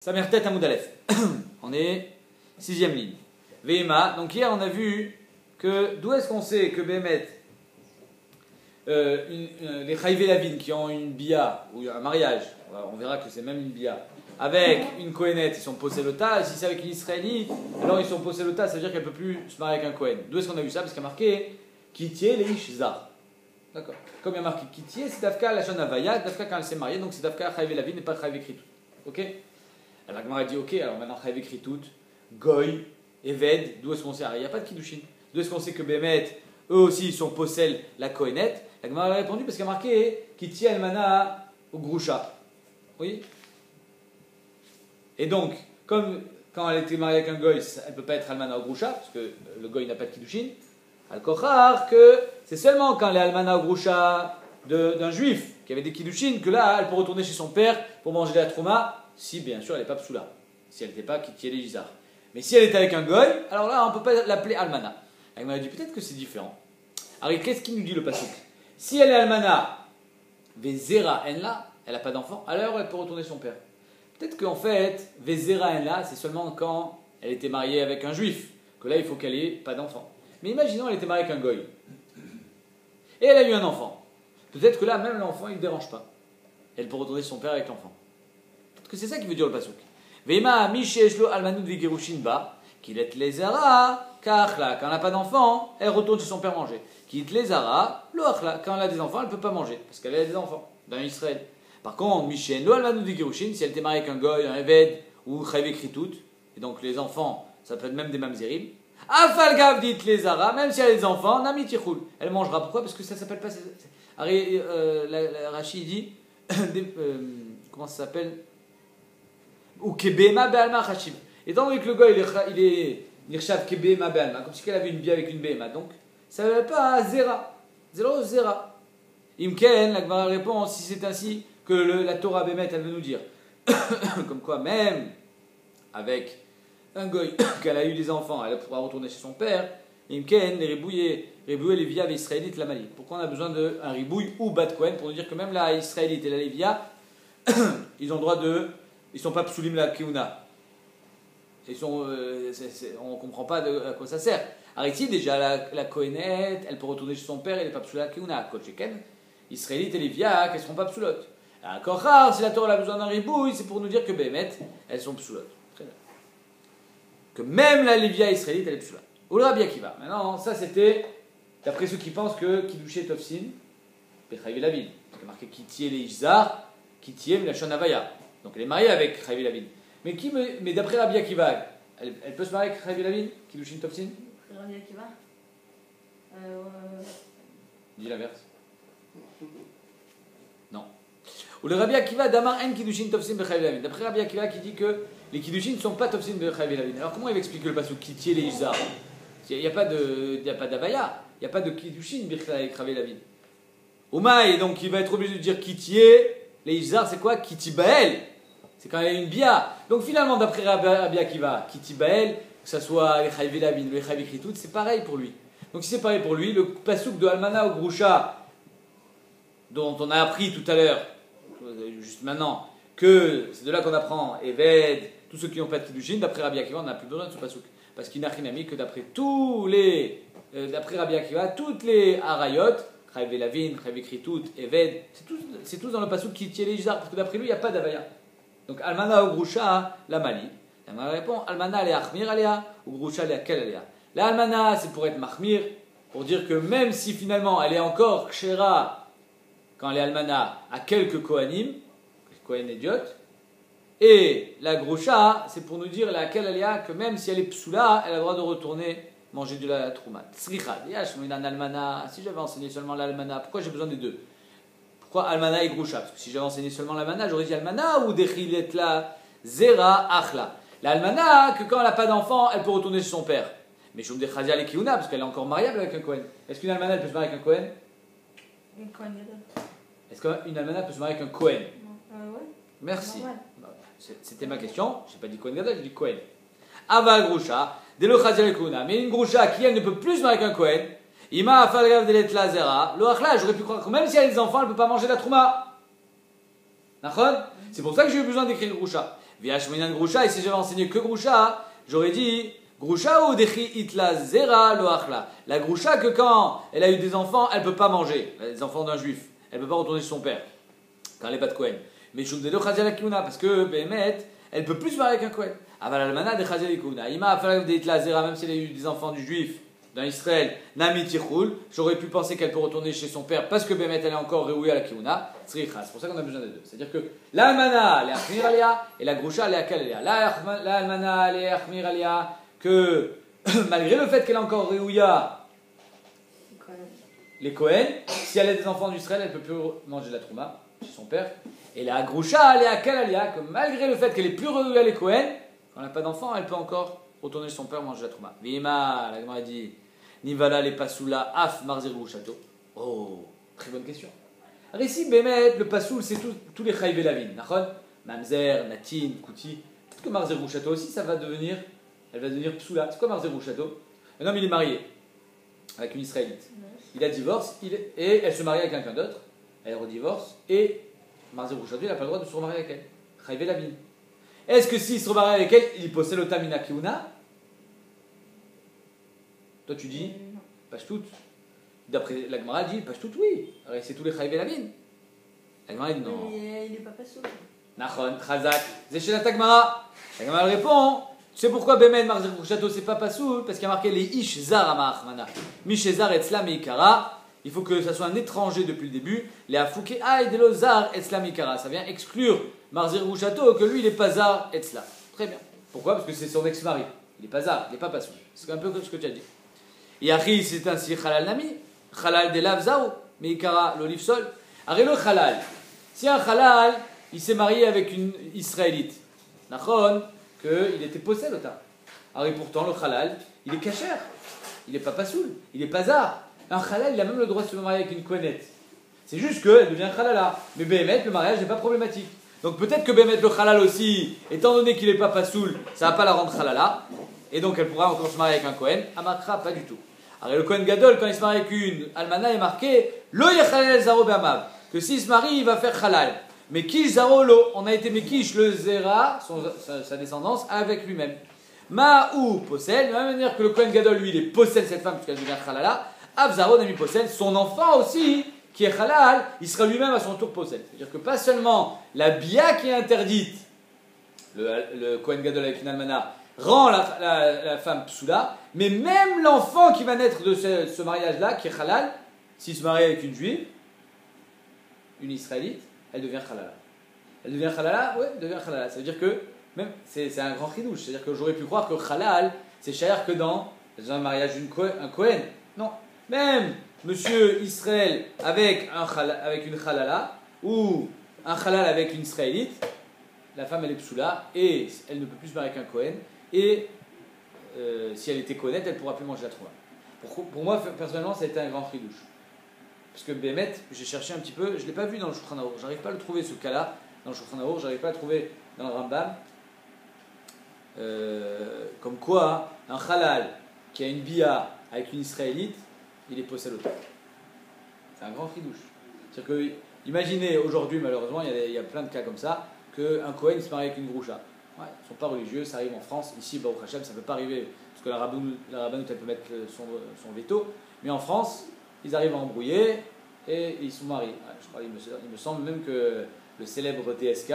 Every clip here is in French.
Samertet Hamoud Aleph. On est sixième ligne. Veima. Donc hier on a vu que d'où est-ce qu'on sait que Bémet, les Chaïvé Lavin qui ont une bia ou un mariage, on verra que c'est même une bia, avec une Kohénette, ils sont posélota. Si c'est avec une Israélite, alors ils sont posélota, ça veut dire qu'elle ne peut plus se marier avec un Kohen. D'où est-ce qu'on a vu ça? Parce qu'il y a marqué Kitié les Ishzar. D'accord. Comme il y a marqué Kitié, c'est Dafka la Shanavaya, Dafka quand elle s'est mariée, donc c'est Dafka Chaïvé Lavin et pas Chaïvé Kritout. Ok? Alors Gemara dit ok, alors maintenant Chaïvé Kritout, Goy, Eved, d'où est-ce qu'on sait? Il n'y a pas de Kiddushin. D'où est-ce qu'on sait que Bémet, eux aussi, ils sont possèlent la Kohénette? La Gemara a répondu parce qu'il y a marqué Kitié Almana ou Grusha. Oui? Et donc, comme quand elle était mariée avec un Goy, elle ne peut pas être Almana ou Grusha, parce que le Goy n'a pas de Kiddushin. Al-Kochar, que c'est seulement quand elle est Almana ou Grusha d'un juif qui avait des Kiddushin que là, elle peut retourner chez son père pour manger de la Trouma. Si bien sûr elle n'est pas psoula, si elle n'était pas Kitié Légisar. Mais si elle est avec un goy, alors là on ne peut pas l'appeler Almana. Elle m'a dit peut-être que c'est différent. Alors qu'est-ce qu'il nous dit le pasuk? Si elle est Almana, Vezera Enla, elle n'a pas d'enfant, alors elle peut retourner son père. Peut-être qu'en fait, Vezera Enla, c'est seulement quand elle était mariée avec un juif, que là il faut qu'elle ait pas d'enfant. Mais imaginons elle était mariée avec un goy, et elle a eu un enfant. Peut-être que là même l'enfant il ne dérange pas. Elle peut retourner son père avec l'enfant. Que c'est ça qui veut dire le pasuk. Veima misheshlo almanud vigirushin ba, qu'il est les ara, kachla, quand elle n'a pas d'enfant, elle retourne chez son père manger. Qu'il est les ara, lo achla, quand elle a des enfants, elle ne peut pas manger, parce qu'elle a des enfants, dans Israël. Par contre, misheshlo almanud vigirushin, si elle était mariée avec un goy, un eved, ou chaïvé kritout, et donc les enfants, ça peut être même des mamzerim, afalgav dit les ara, même si elle a des enfants, nami tichoul, elle mangera. Pourquoi? Parce que ça s'appelle pas. Rachid dit, comment ça s'appelle? Ou kebema be'alma chashib. Étant donné que le gars il est nirshav kebema be'alma, comme si elle avait une bia avec une bema, donc ça ne va pas zera. Zéro zera. Imken, la Gemara répond, si c'est ainsi que la Torah Bémet, elle veut nous dire, comme quoi même avec un goy qu'elle a eu des enfants, elle pourra retourner chez son père. Imken, les ribouillés les via israélites la Mali. Pourquoi on a besoin d'un ribouille ou bat Kohen pour nous dire que même la israélite et la lévia, ils ont le droit de. Ils ne sont pas psoulim la keuna. On ne comprend pas à quoi ça sert. Alors ici, déjà, la Kohénette, elle peut retourner chez son père, elle n'est pas psoula la keuna. Kocheken, Israélite et Lévia, qu'elles ne seront pas psoulotes. Encore rare, si la Torah a besoin d'un ribouille, c'est pour nous dire que Bémet, elles sont psoulotes. Très bien. Que même la Lévia israélite, elle est psoula. Ou le Rabbi Akiva. Maintenant, ça c'était, d'après ceux qui pensent que Kiddushet Tofsin, Bechaïvé Lavin. C'est marqué Kitié les Ishzar, Kitié la Shonavaya. Donc elle est mariée avec Chaïvé Lavin. Mais d'après Rabbi Akiva, elle peut se marier avec Chaïvé Lavin, Kiddushin Tofsin? Rabbi Akiva Dis l'inverse. Non. Ou le Rabbi Akiva d'Amar en Kiddushin Tofsin Bechaïvé Lavin. D'après Rabbi Akiva qui dit que les Kiddushin ne sont pas Tofsin Bechaïvé Lavin. Alors comment il va expliquer le passage Kitié les Ishzar? Il n'y a pas d'Avaya, il n'y a pas de Kiddushin Bechaïvé Lavin. Oumaï, donc il va être obligé de dire Kitié. Les Ishzar, c'est quoi? Kitibael. C'est quand même une bia. Donc finalement, d'après Rabbi Akiva, Kitibael, que ce soit les Chaïvé Lavin ou les Chaïvé Kritout, c'est pareil pour lui. Donc si c'est pareil pour lui, le pasouk de Almana ou Grusha, dont on a appris tout à l'heure, juste maintenant, que c'est de là qu'on apprend Eved, tous ceux qui n'ont pas de Kiddushin, d'après Rabbi Akiva, on n'a plus besoin de ce pasouk. Parce qu'il n'a rien mis que d'après d'après Rabbi Akiva, toutes les Arayot, Chaïvé Lavin, Chaïvé Kritout, Eved, c'est tous dans le pasouk qui tient les Ishzar, parce que d'après lui, il n'y a pas d'Avaya. Donc Almana ou Grusha, la Mali. La Mali répond Almana le Achmir aléa, ou Grusha le Akel aléa. La Almana, c'est pour être Mahmir, pour dire que même si finalement elle est encore Kshera, quand elle est Almana, à quelques Kohanim, Kohen idiote, et la Grusha, c'est pour nous dire la Akel aléa, que même si elle est Psoula, elle a le droit de retourner manger de la Trouma. Sricha, Almana, si j'avais enseigné seulement l'Almana, pourquoi j'ai besoin des deux? Pourquoi Almana et Grusha? Parce que si j'avais enseigné seulement l'Almana, j'aurais dit Almana ou Dechilet la Zera Achla. L'Almana, que quand elle n'a pas d'enfant, elle peut retourner chez son père. Mais Shum Dechazia le Kiuna, parce qu'elle est encore mariable avec un Kohen. Est-ce qu'une Almana elle peut se marier avec un Kohen? Un Kohen Gadol. Est-ce qu'une Almana peut se marier avec un Kohen? Ouais. Merci. Ouais. C'était ma question. Je n'ai pas dit Kohen Gadol, j'ai dit Kohen. Ava Grusha, Delo Chazia le Kiuna. Mais une Grusha qui elle ne peut plus se marier avec un Kohen, Ima Afalgav de l'Etlazera, lo achla, j'aurais pu croire que même si elle a des enfants, elle ne peut pas manger la trouma. D'accord? C'est pour ça que j'ai eu besoin d'écrire Grusha. Via Shmoinan Grusha, et si j'avais enseigné que Grusha, j'aurais dit Grusha ou Dechi Itla Zera Loachla. La Grusha que quand elle a eu des enfants, elle ne peut pas manger. Les enfants d'un juif. Elle ne peut pas retourner chez son père. Quand elle n'est pas de Kohen. Mais Shundelo Chazia la Kiuna, parce que Behemet, elle ne peut plus se marier avec un Kohen. Aval Almana de Chazia la Kiuna. Ima Afalav de Itla Zera, même si elle a eu des enfants du juif. Dans Israël, Nami Tichul, j'aurais pu penser qu'elle peut retourner chez son père parce que Bémet elle est encore réouïe à la Kiuna, Tzricha. C'est pour ça qu'on a besoin des deux. C'est-à-dire que la Almana, elle est Achmir Alia, et la Grusha, elle est Akal Alia. La Almana, elle est Achmir Alia, que malgré le fait qu'elle est encore réouïa, les Kohen, si elle a des enfants d'Israël, elle ne peut plus manger de la Trouma chez son père. Et la Grusha, elle est Akal Alia, que malgré le fait qu'elle est plus réouïa les Kohen, quand elle n'a pas d'enfants, elle peut encore retourner chez son père manger la Trouma. Vima, la Gemara dit. Nivala les pasoula af marzir château. Oh, très bonne question. Alors ici, Bémet, le pasoul, c'est tous les chaïvé la vigne. Mamzer, Natin, Kouti. Peut-être que marzir château aussi, elle va devenir psoula. C'est quoi marzir château? Un homme, il est marié avec une Israélite. Il a divorce et elle se marie avec quelqu'un d'autre. Elle redivorce et marzir château, il n'a pas le droit de se remarier avec elle. Chaïvé la vigne. Est-ce que s'il se remarie avec elle, il possède le tamina kiuna? Toi tu dis, Pashtout. D'après la Gemara dit, Pashtout oui. Alors c'est tous les chaïvé la mine. La Gemara dit non. Il n'est pas passou. Nachon, Chazak, Zéchélat Gemara. La Gemara répond, tu sais pourquoi Bemen Marzir Château c'est pas Passoul? Parce qu'il y a marqué les Ish Zar Amachmana. Mishezar Etzlam Ikara. Il faut que ça soit un étranger depuis le début. Les Afouké Aïdelo Zar Etzlam Ikara. Ça vient exclure Marzir Château que lui il est pas Zar Etzlam. Très bien. Pourquoi? Parce que c'est son ex-mari. Il est pas Zar, il est pas Passoul. C'est un peu comme ce que tu as dit. Yachi, c'est ainsi Khalal Nami, Khalal de Lavzao, mais Ikara, l'olive sol. Arelo Khalal. Si un Khalal, il s'est marié avec une Israélite, Nachon, qu'il était possède au temps. Alors et pourtant, le Khalal, il est kasher, il n'est pas pasoul, il n'est pas zar. Un Khalal, il a même le droit de se marier avec une Kohenette. C'est juste qu'elle devient Khalala. Mais Béhémet, le mariage n'est pas problématique. Donc peut-être que Béhémet, le Khalal aussi, étant donné qu'il n'est pas pasoul, ça ne va pas la rendre Khalala. Et donc elle pourra encore se marier avec un Kohen. Amakra, pas du tout. Alors le Kohen Gadol, quand il se marie avec une Almana, est marqué Lo yechalel zaro be'amav, que s'il se marie, il va faire halal. Mais kish zaro lo, on a été mekish le zera, sa descendance, avec lui-même. Ma'ou possède, de la même manière que le Kohen Gadol, lui, il possède cette femme puisqu'elle devient halala. Av zaro n'a mis possède, son enfant aussi, qui est halal, il sera lui-même à son tour possède. C'est-à-dire que pas seulement la bia qui est interdite, le Kohen Gadol avec une Almana, rend la femme psoula, mais même l'enfant qui va naître de ce mariage-là, qui est halal, s'il se marie avec une juive, une israélite, elle devient halala. Elle devient halala? Oui, elle devient halala. Ça veut dire que, même, c'est un grand chidouche. C'est-à-dire que j'aurais pu croire que halal, c'est cher que dans un mariage un Kohen. Non. Même monsieur Israël avec une halala, ou un halal avec une israélite, la femme elle est psoula, et elle ne peut plus se marier avec un Kohen. Et si elle était connaître, elle ne pourra plus manger la trouma. Pour moi, personnellement, ça a été un grand chidouche. Parce que Bémet, j'ai cherché un petit peu, je ne l'ai pas vu dans le Shulchan Aruch. J'arrive pas à le trouver ce cas-là dans le Shulchan Aruch, j'arrive pas à le trouver dans le Rambam. Comme quoi, un halal qui a une bia avec une israélite, il est possède au temps. C'est un grand chidouche. C'est-à-dire que, imaginez aujourd'hui, malheureusement, il y a plein de cas comme ça, qu'un Kohen se marie avec une Groucha. Ouais, ils ne sont pas religieux, ça arrive en France. Ici, Baruch Hashem, ça ne peut pas arriver, parce que la rabbanout, elle peut mettre son veto. Mais en France, ils arrivent à embrouiller et ils sont mariés. Ouais, je crois, il me semble même que le célèbre TSK,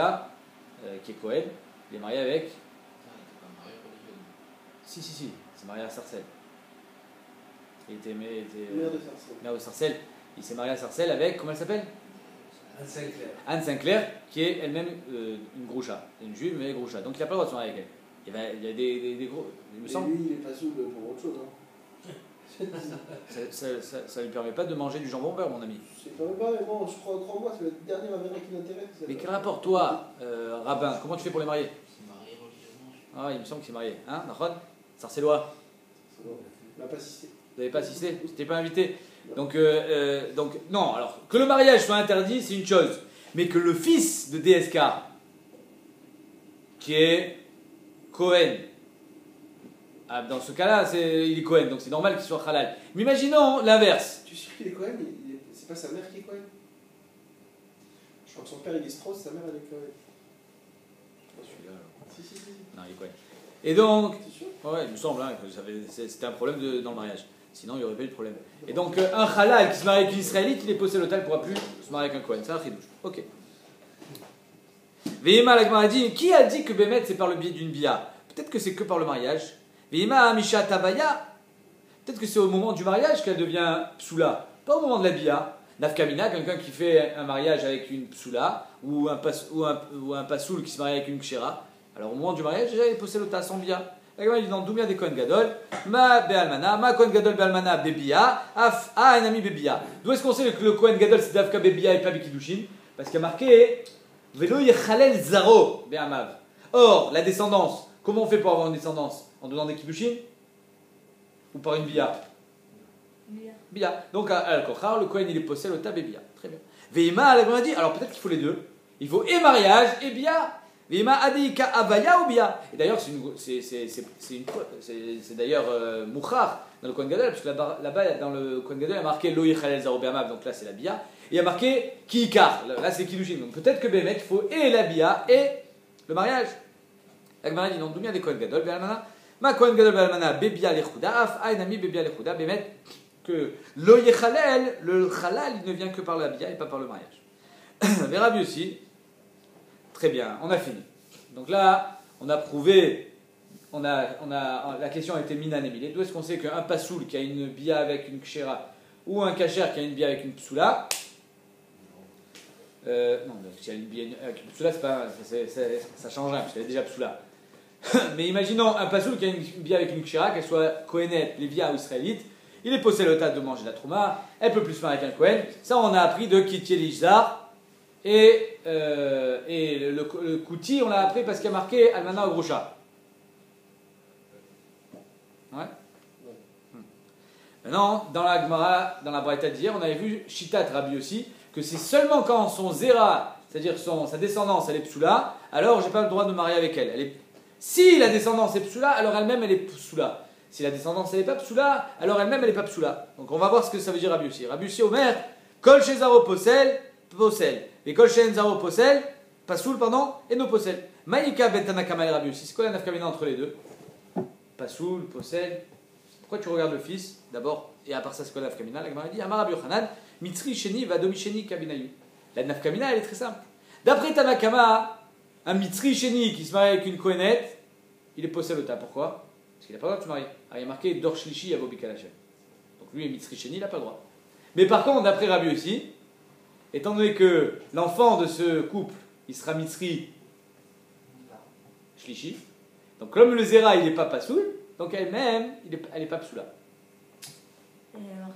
qui est Cohen, il est marié avec. Il n'était pas marié religieux. Si, il s'est marié à Sarcelles. Il était maire de Sarcelles. Maire de Sarcelles. Il s'est marié à Sarcelles avec, comment elle s'appelle? Anne Sinclair. Anne Sinclair, qui est elle-même une groucha, une juive, mais groucha. Donc il n'a pas le droit de se marier avec elle. Il y a des gros. Il me semble. Et lui, il est pas saoul pour autre chose. Ça lui permet pas de manger du jambon beurre, mon ami. Je sais pas, mais bon, je crois-moi, c'est le dernier affaire qui m'intéresse. Mais quel rapport, toi, rabbin, comment tu fais pour les marier? Il s'est marié religieusement. Ah, il me semble qu'il s'est marié. Hein, Nahon? Sarcellois? Il m'a pas assisté. Vous n'avez pas assisté? Vous n'étiez pas invité? Donc, non, alors, que le mariage soit interdit, c'est une chose. Mais que le fils de DSK, qui est Cohen, dans ce cas-là, il est Cohen, donc c'est normal qu'il soit halal. Mais imaginons l'inverse. Tu es sûr qu'il est Cohen? C'est pas sa mère qui est Cohen? Je crois que son père il est Strauss, sa mère elle est Cohen. Si. Non, il est Cohen. Et donc, C'est sûr. ouais, il me semble hein, que c'était un problème dans le mariage. Sinon, il n'y aurait pas eu de problème. Et donc, un halal qui se marie avec une israélite, il est possédé l'hôtel, il ne pourra plus se marier avec un Cohen. C'est un chidouche. Ok. Veima, la Gemara dit, qui a dit que Bémet c'est par le biais d'une bia? Peut-être que c'est que par le mariage. Veima, Misha Tavaya. Peut-être que c'est au moment du mariage qu'elle devient psoula. Pas au moment de la bia. Nafkamina, quelqu'un qui fait un mariage avec une psoula, ou un pasoul qui se marie avec une kshera. Alors au moment du mariage, déjà il est possédé l'hôtel sans bia. La Gemara dit, non, d'où vient des Kohen Gadol? Ma be'almana, ma Kohen Gadol be'almana bebia, af a un ami bebia. D'où est-ce qu'on sait que le Kohen Gadol c'est d'Afka bebia et pas Bekidushin? Parce qu'il y a marqué Velo yechalel zaro be'amav. Or, la descendance, comment on fait pour avoir une descendance? En donnant des Kiddushin? Ou par une bia? Bien. Bia. Donc, à Al-Kochar, le Kohen il est possédé l'hôtel bebia. Très bien. Veima, la Gemara dit, alors peut-être qu'il faut les deux. Il faut et mariage et bia. Veima adeika avaya ou bia. Et d'ailleurs, c'est d'ailleurs mouchar dans le Kohen Gadol, parce que là-bas, dans le Kohen Gadol, il y a marqué lo yechalel zaro be'amav, donc là c'est la bia. Et il y a marqué kiikar, là c'est kiddushin. Donc peut-être que Bémet, il faut et la bia et le mariage. La Gemara dit non, d'où vient des Kohen Gadol be'almana? Ma Kohen Gadol be'almana bebia lechuda, af aynami bebia lechuda, Bémet, que lo yechalel, le halal, il ne vient que par la bia et pas par le mariage. Rabbi aussi. Très bien, on a fini. Donc là, on a prouvé, la question a été mina nemile. D'où est-ce qu'on sait qu'un pasoul qui a une bia avec une kshera ou un kacher qui a une bia avec une psoula, non, s'il y a une bia avec une psoula, ça change rien, parce qu'elle est déjà psoula. Mais imaginons un pasoul qui a une bia avec une kshera, qu'elle soit kohenet, lévia ou israélite, il est possédé le tas de manger la trouma, elle peut plus se marier avec un kohen. Ça, on a appris de Kitye Lishzar. Et le kouti, on l'a appris parce qu'il y a marqué Almana au Grosha. Ouais. Maintenant, dans la Gemara, dans la Braïta d'hier, on avait vu Shitat Rabbi aussi, que c'est seulement quand son zera, c'est-à-dire sa descendance, elle est psoula, alors j'ai pas le droit de me marier avec elle. Si la descendance est psoula, alors elle-même elle est psoula. Si la descendance elle n'est pas psoula, alors elle-même elle n'est pas psoula. Donc on va voir ce que ça veut dire Rabbi aussi. Rabbi aussi, Omer, Kol Shezaro Posel, et Kol Shenzaro Posel, Pasoul, pardon, et no Posel. Maïka Bentanakama et Rabbi aussi. C'est quoi la nafkamina entre les deux? Pasoul, Posel. Pourquoi tu regardes le fils d'abord? Et à part ça, c'est quoi la nafkamina? La Gemara dit Amar Rabbi Yochanan, Mitri Sheni Vadomi Sheni Kabinayu. La nafkamina, elle est très simple. D'après Tanakama, un Mitri Sheni qui se marie avec une Kohenet, il est Posel Ota. Pourquoi? Parce qu'il n'a pas le droit de se marier. Alors il y a marqué Dor Shlishi Avo Bikalachem. Donc lui, Mitri Sheni, il n'a pas le droit. Mais par contre, d'après Rabbi aussi, étant donné que l'enfant de ce couple, il sera Mitzri Shlishi, donc comme le Zera, il n'est pas Pasoul, donc elle-même, elle n'est pas Psoula. Et alors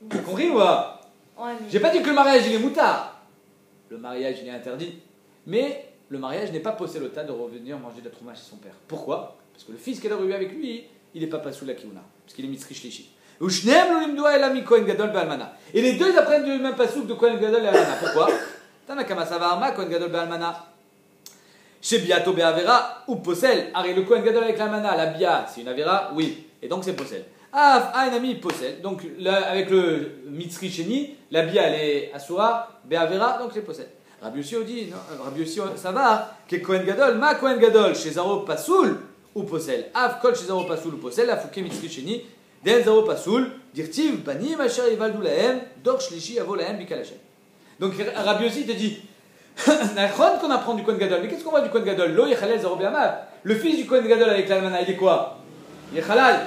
Tu as compris ou pas? Ouais, mais... J'ai pas dit que le mariage, il est moutard. Le mariage, il est interdit. Mais le mariage n'est pas possédé l'ota de revenir manger de la trouma chez son père. Pourquoi? Parce que le fils qu'elle a eu avec lui, il n'est pas Pasoul la Kiouna, parce qu'il est Mitzri Shlishi. Et les deux apprennent du même pasouk de Kohen Gadol et Almana. Pourquoi? Tanakama Savarma, Kohen Gadol et Almana. Chez Biato Be'avera ou Posel. Arrête le Kohen Gadol avec l'Almana. La Bia, c'est une Avera? Oui. Et donc c'est Posel. Ah, un ami Posel. Donc avec le Mitzri Sheni, la Bia elle est Asura, Be'avera, donc c'est Posel. Rabbi Yossi dit, non, Rabbi Yossi ça va, que Kohen Gadol, ma Kohen Gadol, chez Zaro Pasoul ou Posel. Av Kol chez Zaro Pasoul ou Posel, la Fouké Mitzri Sheni. Den Zaro Pasoul, dirtiv, Banim, Asher Ivaldu Lahem, Dor Shlishi Avo Lahem Bikalachem. Donc Rabbi Yossi te dit, Nachon qu'on apprend du Kohen Gadol, mais qu'est-ce qu'on voit du Kohen Gadol? Lo Yechalel Zaro Be'amav. Le fils du Kohen Gadol avec l'Almana, il est quoi? Il est halal.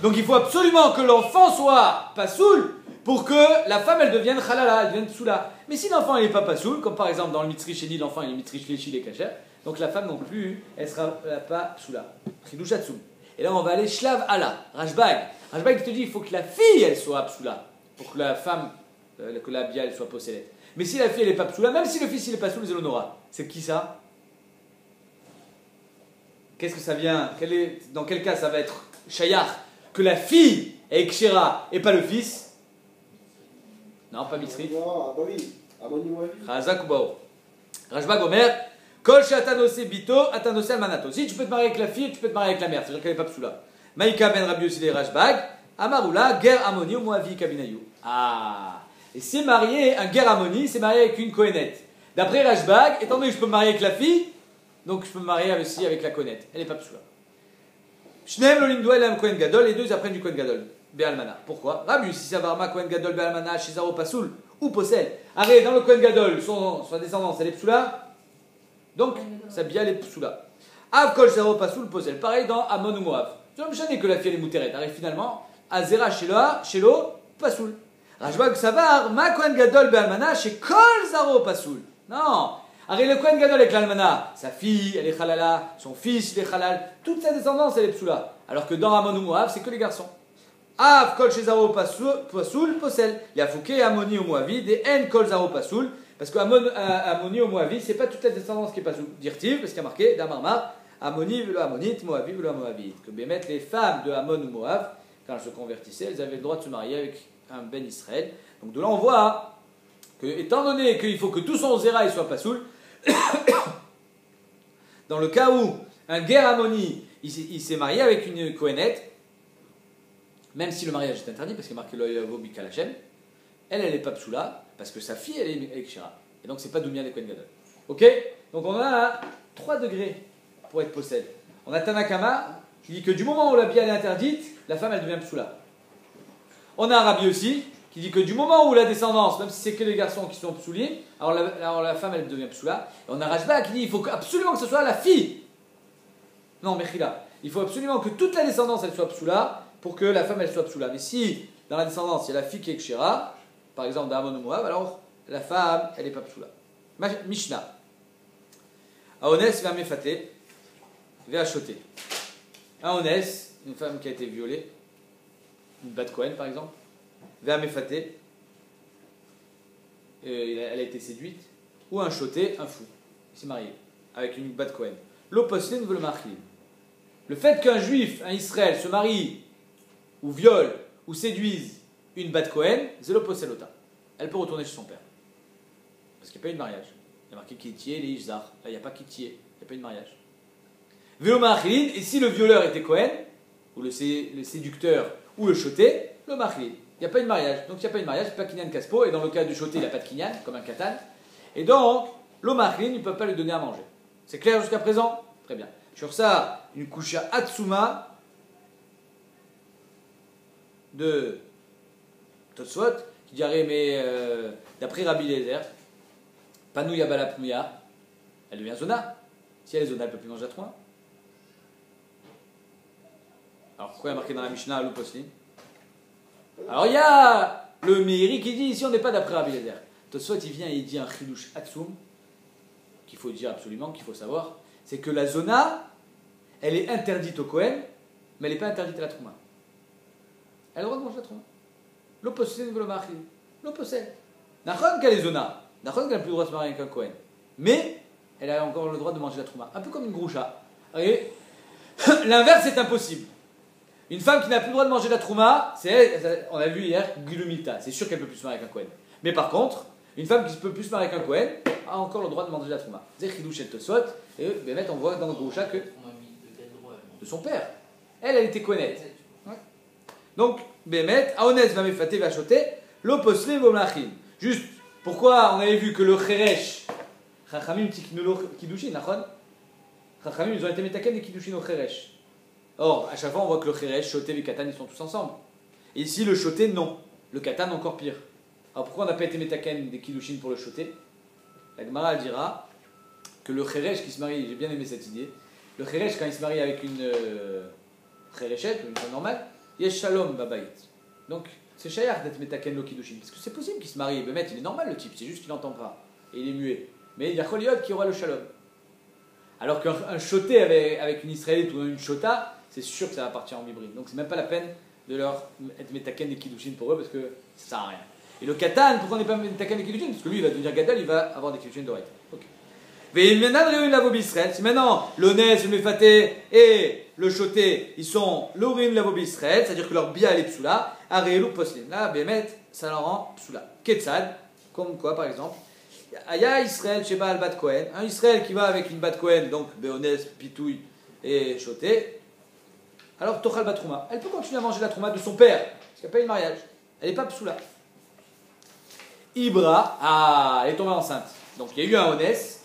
Donc il faut absolument que l'enfant soit Pasoul pour que la femme elle devienne halala, elle devienne psoula. Mais si l'enfant il n'est pas Pasoul, comme par exemple dans le Mitzri Sheni, l'enfant il est Mitzri Shlishi, il est kasher, donc la femme non plus, elle sera pas psoula. Chidushatsum. Et là on va aller Shlav Ala, Rashbag. Rashbag te dit il faut que la fille elle soit psoula pour que la femme, que la bia elle soit possédée. Mais si la fille elle est pas psoula, même si le fils il est pas psoul, Zelonora, c'est qui ça? Qu'est-ce que ça vient? Dans quel cas ça va être Shayach? Que la fille est Kshera et pas le fils? Non, pas Mitzri. Ah bah oui, à mon niveau avis. Razak ou Bao. Rashbag Omer, Kol Shatanose Bito, Atanose Almanato. Si tu peux te marier avec la fille, tu peux te marier avec la mère, c'est-à-dire qu'elle n'est pas psoula. Maïka ben Rabbi Yossi Rashbag, Amarula, Ger Amoni ou Moavi Kabinayu. Ah, et c'est marié, un Ger Amoni, c'est marié avec une Kohenet. D'après Rashbag, étant donné que je peux me marier avec la fille, Donc je peux me marier aussi avec la Kohenet. Elle n'est pas psoula. Shneem lolim doel lam Kohen Gadol. Les deux ils apprennent du Kohen Gadol. Be'almana. Pourquoi? Rabbi, si ça va ma Kohen Gadol Be'almana, Shizaro Pasoul, ou Posel. Arrête, dans le Kohen Gadol, son descendance, elle est psoula. Donc, sa bia, elle est psoula. Av Kol Shizaro Pasoul, Posel. Pareil dans Amon ou Moab. Je me gêne que la fille elle est mouteret. Arrive finalement, Azera Shelo, Pasoul. Rajbag Savar, ma Kohen Gadol Be'almana, chez Kol Zaro Pasoul. Non. Arrête, le Kohen Gadol avec l'Almana, sa fille, elle est halala, son fils, il est halal. Toute sa descendance, elle est psoula. Alors que dans Amon ou Moab, c'est que les garçons. Av kol shezaro pasoul posel. Il y a fouké Amoni ou Moavid et en kol zaro pasoul. Parce que Amoni ou Moavid, c'est pas toute la descendance qui est pasoul. Dirtiv, parce qu'il y a marqué Damarmar, Amoni velo Amonit, Moavid velo Moavid. Que Bémet, les femmes de Amon ou Moab, quand elles se convertissaient, elles avaient le droit de se marier avec un Ben Israël. Donc de là, on voit que, étant donné qu'il faut que tout son zéra soit pasoul, dans le cas où un guerre Amoni, il s'est marié avec une Kohenet, même si le mariage est interdit, parce qu'il est marqué l'Oyavo Bikal Hashem, elle n'est pas psoula, parce que sa fille, elle est Kshira. Et donc, c'est pas Doumia des Kohen Gadol. Ok? Donc, on a 3 degrés pour être possède. On a Tanakama, qui dit que du moment où la bia est interdite, la femme, elle devient psoula. On a un Rabbi aussi, qui dit que du moment où la descendance, même si c'est que les garçons qui sont psoulim, alors la femme, elle devient psoula. Et on a Rajba qui dit qu'il faut absolument que ce soit la fille. Non, Mechila. Il faut absolument que toute la descendance, elle soit psoula, pour que la femme elle soit psoula. Mais si dans la descendance il y a la fille qui est kshira, par exemple d'Amon ou Moab, alors la femme elle n'est pas psoula. Mishnah. Aones va mefaté, va achoter. Aones, une femme qui a été violée, une bat Kohen par exemple, va mefaté, elle a été séduite, ou un choté, un fou, il s'est marié avec une bat Kohen. L'oposlin veut le marchim. Le fait qu'un juif, un Israël, se marie ou viole, ou séduise une bat Kohen, zélo poselota. Elle peut retourner chez son père. Parce qu'il n'y a pas eu de mariage. Il y a marqué Kitié, les Ishzar. Là, il n'y a pas Kitié, il n'y a pas eu de mariage. Vélo Machilin, et si le violeur était Kohen, ou le séducteur, ou le choté, le Machilin. Il n'y a pas eu de mariage. Donc il n'y a pas eu de mariage, pas Kinyan Kaspo, et dans le cas du choté, il n'y a pas de Kinyan, comme un Katan. Et donc, le Machilin, il ne peut pas lui donner à manger. C'est clair jusqu'à présent? Très bien. Sur ça, une kusha Atsuma de Tosfot, qui dirait, mais d'après Rabbi Lezer, Panouya Balapnouya, elle devient Zona. Si elle est Zona, elle ne peut plus manger à 3. Alors pourquoi il y a marqué dans la Mishnah Louposli? Alors il y a le Meiri qui dit, ici on n'est pas d'après Rabbi Lezer. Tosfot il vient et il dit un Chidush Atsum, qu'il faut dire absolument, qu'il faut savoir, c'est que la Zona, elle est interdite au Kohen, mais elle n'est pas interdite à la Trouma. Elle a le droit de manger la Trouma. L'opposé ne veut le marier. L'opposé. Nachon qu'elle est Zona. Nachon qu'elle n'a plus le droit de se marier avec un Kohen. Mais elle a encore le droit de manger la Trouma. Un peu comme une groucha. L'inverse est impossible. Une femme qui n'a plus le droit de manger la Trouma, on a vu hier, Gulumita. C'est sûr qu'elle ne peut plus se marier avec un Kohen. Mais par contre, une femme qui ne peut plus se marier avec un Kohen a encore le droit de manger la Trouma. C'est Chidouch et Tosot. Et Bémet, on voit dans le groucha que. De son père. Elle était Kohenet. Ouais. Donc, Bémet, Aones va mefaté va choter, l'oposle vomlachim. Juste, pourquoi on avait vu que le Cheresh, Chachamim tiknulo kidushin, nachon? Chachamim, ils ont été metaken et kidushin au Cheresh. Or, à chaque fois, on voit que le Cheresh, Choté et le Katan, ils sont tous ensemble. Et ici, le Choté, non. Le Katan, encore pire. Alors, pourquoi on n'a pas été metaken des kidushin pour le Choté? La Gemara dira que le Cheresh qui se marie, j'ai bien aimé cette idée, le Cheresh, quand il se marie avec une Chereshet, une femme normale, il y a Shalom Babayit. Donc, c'est Shayach d'être Metaken lo Kiddushin. Parce que c'est possible qu'il se marie. Bémet, il est normal le type, c'est juste qu'il n'entend pas. Et il est muet. Mais il y a Choliot qui aura le Shalom. Alors qu'un choté avec une Israélite ou une Chota, c'est sûr que ça va partir en hybride. Donc, c'est même pas la peine de leur être Metaken des Kiddushin pour eux parce que ça sert à rien. Et le Katan, pourquoi on n'est pas Metaken des Kiddushin? Parce que lui, il va devenir Gadal, il va avoir des Kiddushin d'Oreille. Ok. Si maintenant l'Onès, le Mefaté et le Choté, ils sont l'Urim Lavo Israël, c'est-à-dire que leur bia est psoula, Aréelou Poslin. Là, Bémet, ça leur rend psoula. Ketzad, comme quoi par exemple, Aya Israël chez Baal Bat Kohen, un Israël qui va avec une Bat Kohen, donc Béonès, Pitouille et Choté, alors Tochal Batrouma, elle peut continuer à manger la Trouma de son père, parce qu'il n'y a pas eu de mariage, elle n'est pas psoula. Ibra, elle est tombée enceinte, donc il y a eu un Onès.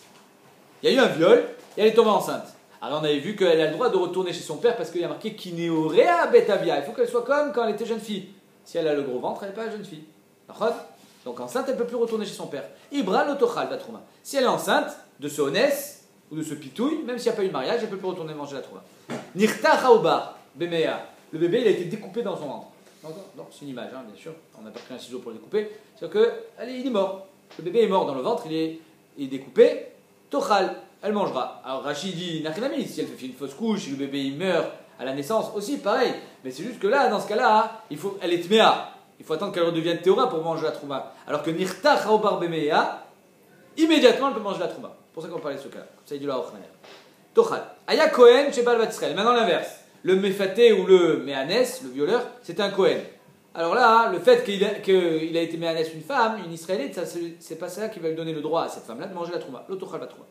Il y a eu un viol, et elle est tombée enceinte. Alors on avait vu qu'elle a le droit de retourner chez son père parce qu'il y a marqué Kineorea Betavia. Il faut qu'elle soit comme quand elle était jeune fille. Si elle a le gros ventre, elle n'est pas jeune fille. D'accord? Donc enceinte, elle ne peut plus retourner chez son père. Ibra l'otochal batrouma. Si elle est enceinte de ce honès ou de ce pitouille, même s'il n'y a pas eu de mariage, elle ne peut plus retourner manger la trouma. Nirta chaouba bemea. Le bébé, il a été découpé dans son ventre. Non, c'est une image, hein, bien sûr. On n'a pas pris un ciseau pour le découper. C'est-à-dire que, allez, il est mort. Le bébé est mort dans le ventre, il est découpé. Tochal, elle mangera. Alors Rachid dit, Nachinami, si elle fait une fausse couche, si le bébé il meurt à la naissance, aussi pareil. Mais c'est juste que là, dans ce cas-là, elle est tméa. Il faut attendre qu'elle redevienne théora pour manger la trouma. Alors que Nirta chaoubar bemea, immédiatement elle peut manger la trouma. C'est pour ça qu'on parlait de ce cas-là. Comme ça, il dit là, Tochal. Aya Kohen chez Baal Bat Israël. Maintenant l'inverse. Le méfaté ou le méhanès, le violeur, c'était un Kohen. Alors là, le fait qu'il a été méhanès une femme, une israélite, c'est pas ça qui va lui donner le droit à cette femme-là de manger la trouma. L'autochal bat trouma.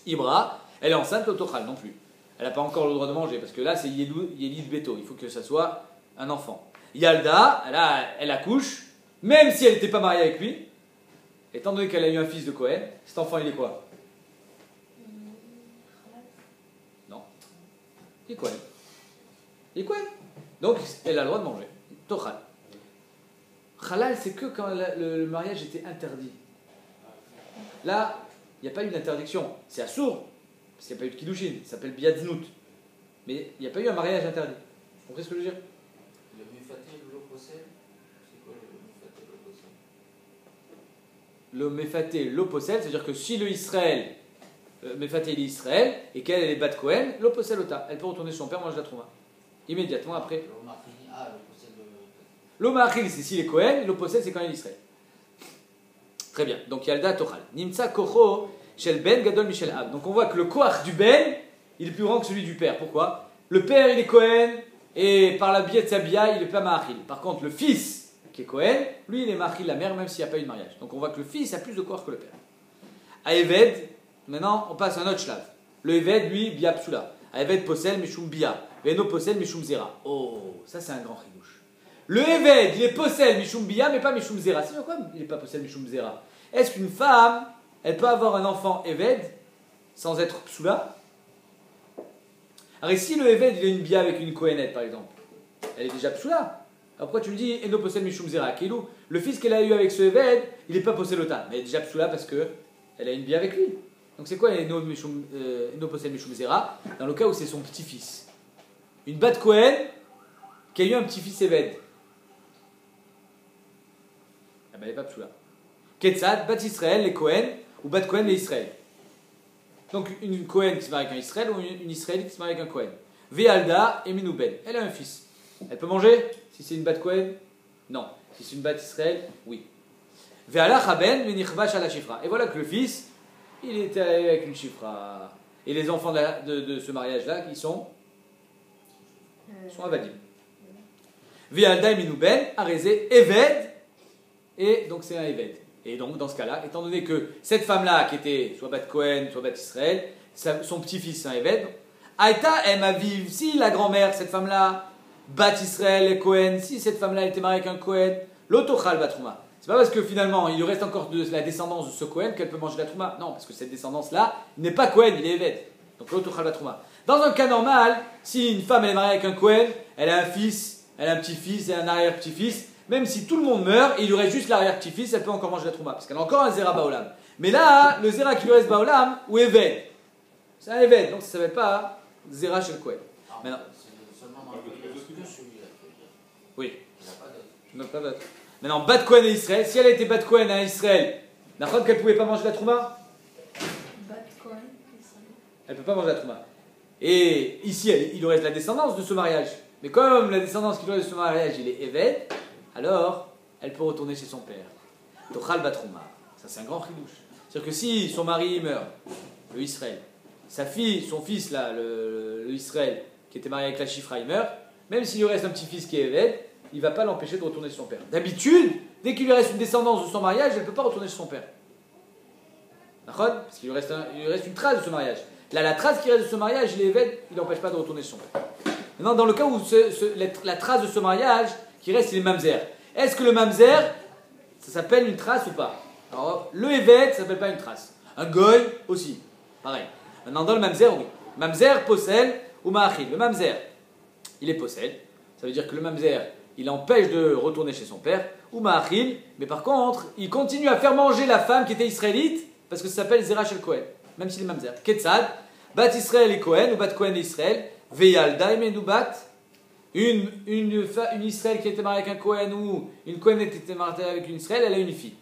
Ibra, elle est enceinte, l'autochal non plus. Elle n'a pas encore le droit de manger parce que là c'est Yelid Beto, il faut que ça soit un enfant. Yalda, elle accouche, même si elle n'était pas mariée avec lui, étant donné qu'elle a eu un fils de Kohen, cet enfant il est quoi? Non. Il est Kohen. Il est Kohen. Donc elle a le droit de manger. Tochal. Halal, c'est que quand le mariage était interdit. Là, il n'y a pas eu d'interdiction. C'est assourd, parce qu'il n'y a pas eu de kiddushin. Ça s'appelle biadznout. Mais il n'y a pas eu un mariage interdit. Vous comprenez ce que je veux dire? Le méfaté, l'oposel, c'est quoi le méfaté, Le méfaté, l'oposel? l'oposel, c'est-à-dire que si le Israël, méfaté il est Israël, et qu'elle est bat Kohen, l'oposel ota. Elle peut retourner chez son père manger la trouma. Immédiatement après. L'Omachil, c'est s'il est Kohen, l'oposel, c'est quand il est Israël. Très bien. Donc Yalda Tochal. Nimtsa Kocho Shel Ben Gadol Michel Ab. Donc on voit que le koach du Ben, il est plus grand que celui du père. Pourquoi? Le père, il est Kohen, et par la biais de sa bia, il n'est pas Mahachil. Par contre, le fils, qui est Kohen, lui, il est Mahachil la mère, même s'il n'y a pas eu de mariage. Donc on voit que le fils a plus de koach que le père. À Eved, maintenant, on passe à un autre shlav. Le Eved, lui, bia psula. À Eved Posel Mishum Bia. Veno Posel Mishum Zera. Oh, ça c'est un grand chidouche. Le Eved, il est Posel Mishum Bia, mais pas Mishum Zera. C'est pourquoi il n'est pas Posel Mishum Zera? Est-ce qu'une femme, elle peut avoir un enfant Eved sans être psula? Alors ici, le Eved, il a une bia avec une Kohenet, par exemple. Elle est déjà psula. Alors pourquoi tu me dis Eno Posel Mishum Zera? Kilou, le fils qu'elle a eu avec ce Eved, il n'est pas Poselota, mais elle est déjà psula parce qu'elle a une bia avec lui. Donc c'est quoi Eno Posel Mishum Zera? Dans le cas où c'est son petit-fils. Une bat Kohen qui a eu un petit-fils Eved. Ah ben elle n'est pas psula. Ketzad, bat Israël, les Kohen, ou bat Kohen, les Israël. Donc une Kohen qui se marie avec un Israël ou une Israélite qui se marie avec un Kohen. Ve'alda et Minouben. Elle a un fils. Elle peut manger si c'est une bat Kohen? Non. Si c'est une bat Israël? Oui. Ve'ala chaben menichvash ala shifra. Et voilà que le fils, il était avec une shifra. Et les enfants de ce mariage-là, qui sont avadim. Ve'alda et Minouben, arezé, Eved. Et donc c'est un Eved. Et donc dans ce cas-là, étant donné que cette femme-là, qui était soit bat Kohen, soit bat Israël, son petit-fils c'est un Eved, Aïta aime à vivre, si la grand-mère, cette femme-là, bat Israël et Kohen, si cette femme-là elle était mariée avec un Kohen, l'autochal bat trouma. C'est pas parce que finalement il lui reste encore de la descendance de ce Kohen qu'elle peut manger la trouma. Non, parce que cette descendance-là n'est pas Kohen, il est Eved. Donc l'autochal bat trouma. Dans un cas normal, si une femme elle est mariée avec un Kohen, elle a un fils, elle a un petit-fils et un arrière-petit-fils. Même si tout le monde meurt et il lui reste juste l'arrière-petit-fils, elle peut encore manger la trouma, parce qu'elle a encore un zéra baolam. Mais là, le zéra qui lui reste baolam, ou Eved. C'est un Eved, donc ça ne s'appelle pas zéra chez le Kohen. Maintenant. C'est seulement dans le que celui-là, tu veux dire. Oui. Il n'a pas d'autre. Pas d'autre. Maintenant, bat Kohen et Israël, si elle était bat Kohen à Israël, n'importe qu'elle ne pouvait pas manger la trouma? Bat Kohen, Israël. Elle ne peut pas manger la trouma. Et ici, il lui reste la descendance de ce mariage. Mais comme la descendance qui lui reste de ce mariage, il est Eved, alors, elle peut retourner chez son père. Tochal batrouma. Ça, c'est un grand chidouche. C'est-à-dire que si son mari meurt, le Israël, sa fille, son fils, là, le Israël, qui était marié avec la Chifra, il meurt, même s'il lui reste un petit-fils qui est Eved, il ne va pas l'empêcher de retourner chez son père. D'habitude, dès qu'il lui reste une descendance de son mariage, elle ne peut pas retourner chez son père. D'accord? Parce qu'il lui reste une trace de ce mariage. Là, la trace qui reste de ce mariage, il est Eved, il n'empêche pas de retourner chez son père. Maintenant, dans le cas où la trace de ce mariage, qui reste, c'est les mamzer. Est-ce que le mamzer, ça s'appelle une trace ou pas? Alors, le Eved, ça s'appelle pas une trace. Un goy aussi, pareil. Maintenant, dans le mamzer, oui. Mamzer, possèle ou ma'achil. Le mamzer, il est possèle. Ça veut dire que le mamzer, il empêche de retourner chez son père. Ou ma'achil. Mais par contre, il continue à faire manger la femme qui était israélite parce que ça s'appelle Zera Shel Kohen. Même s'il est mamzer. Ketzad, bat Israël et Kohen, ou bat Kohen et Israël. Veyalda et bat. Une Israël qui était mariée avec un Kohen ou une Kohen qui était mariée avec une Israël, elle a une fille.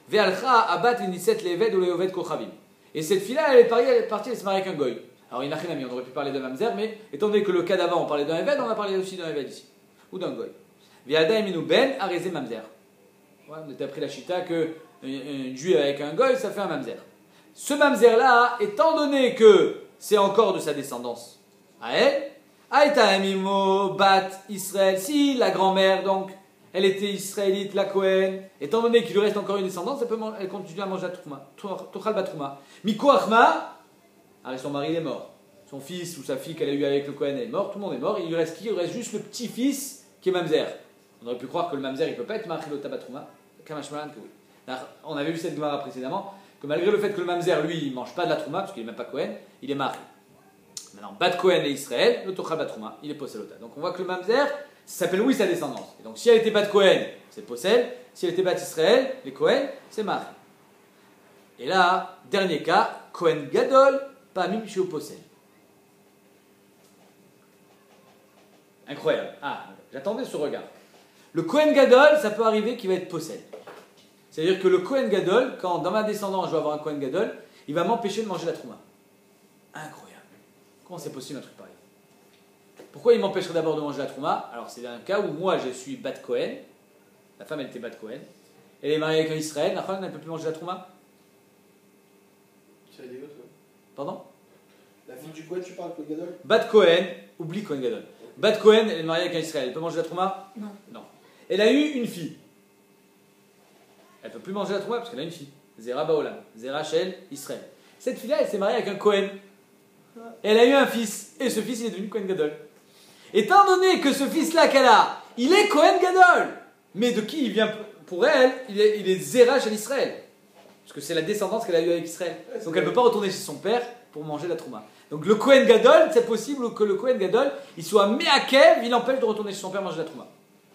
Ve'alcha abat l'iniset leved ou leoved kochavim. Et cette fille-là, elle est partie, elle se marie avec un goy. Alors, il n'a rien à on aurait pu parler de mamzer, mais étant donné que le cas d'avant, on parlait d'un eved, on a parlé aussi d'un eved ici. Ou d'un goy. Ve'alda eminu ben arezé mamzer. Ouais, on était appris la chita que un juif avec un goy, ça fait un mamzer. Ce mamzer-là, étant donné que c'est encore de sa descendance à elle, Aïta Amimo Bat Israël, si la grand-mère donc, elle était israélite, la Kohen, étant donné qu'il lui reste encore une descendance, elle continue à manger la trouma, Tochal Batrouma. Miko Achma, alors son mari il est mort, son fils ou sa fille qu'elle a eu avec le Kohen est mort, tout le monde est mort, il lui reste qui? Il lui reste juste le petit-fils qui est Mamzer. On aurait pu croire que le Mamzer il ne peut pas être Machilota Batrouma, Kamashmalan que oui. Alors, on avait vu cette Gemara précédemment, que malgré le fait que le Mamzer lui il ne mange pas de la Trouma, parce qu'il n'est même pas Kohen, il est Mari. Maintenant, Bat Kohen et Israël, le Tochal Batrouma, il est Posselota. Donc on voit que le Mamzer, ça s'appelle oui sa descendance. Et donc si elle était Bat Kohen, c'est Possel. Si elle était Bat Israël, les Kohen, c'est Mari. Et là, dernier cas, Kohen Gadol, pas Mim Shio Possel. Incroyable. Ah, j'attendais ce regard. Le Kohen Gadol, ça peut arriver qu'il va être Possel. C'est-à-dire que le Kohen Gadol, quand dans ma descendance je vais avoir un Kohen Gadol, il va m'empêcher de manger la Trouma. Incroyable. Comment c'est possible un truc pareil? Pourquoi il m'empêcherait d'abord de manger la Trouma? Alors c'est un cas où moi je suis Bat Kohen, la femme elle était Bat Kohen, elle est mariée avec un Israël, la femme elle ne peut plus manger la Trouma? C'est des gosses, ouais. Pardon? La fille du Kohen, tu parles, Kohen Gadol? Bat Kohen, oublie Kohen Gadol. Bat Kohen, elle est mariée avec un Israël, elle peut manger la Trouma? Non. Non. Elle a eu une fille. Elle ne peut plus manger la Trouma parce qu'elle a une fille. Zera Baolam, Zera Shel Israël. Cette fille-là, elle s'est mariée avec un Kohen. Et elle a eu un fils. Et ce fils, il est devenu Kohen Gadol. Étant donné que ce fils-là qu'elle a, il est Kohen Gadol. Mais de qui il vient pour elle? Il est Zera Shel Israël. Parce que c'est la descendance qu'elle a eue avec Israël. Donc elle ne peut pas retourner chez son père pour manger la Trouma. Donc le Kohen Gadol, c'est possible que le Kohen Gadol, il soit Meakev, il empêche de retourner chez son père manger la Trouma.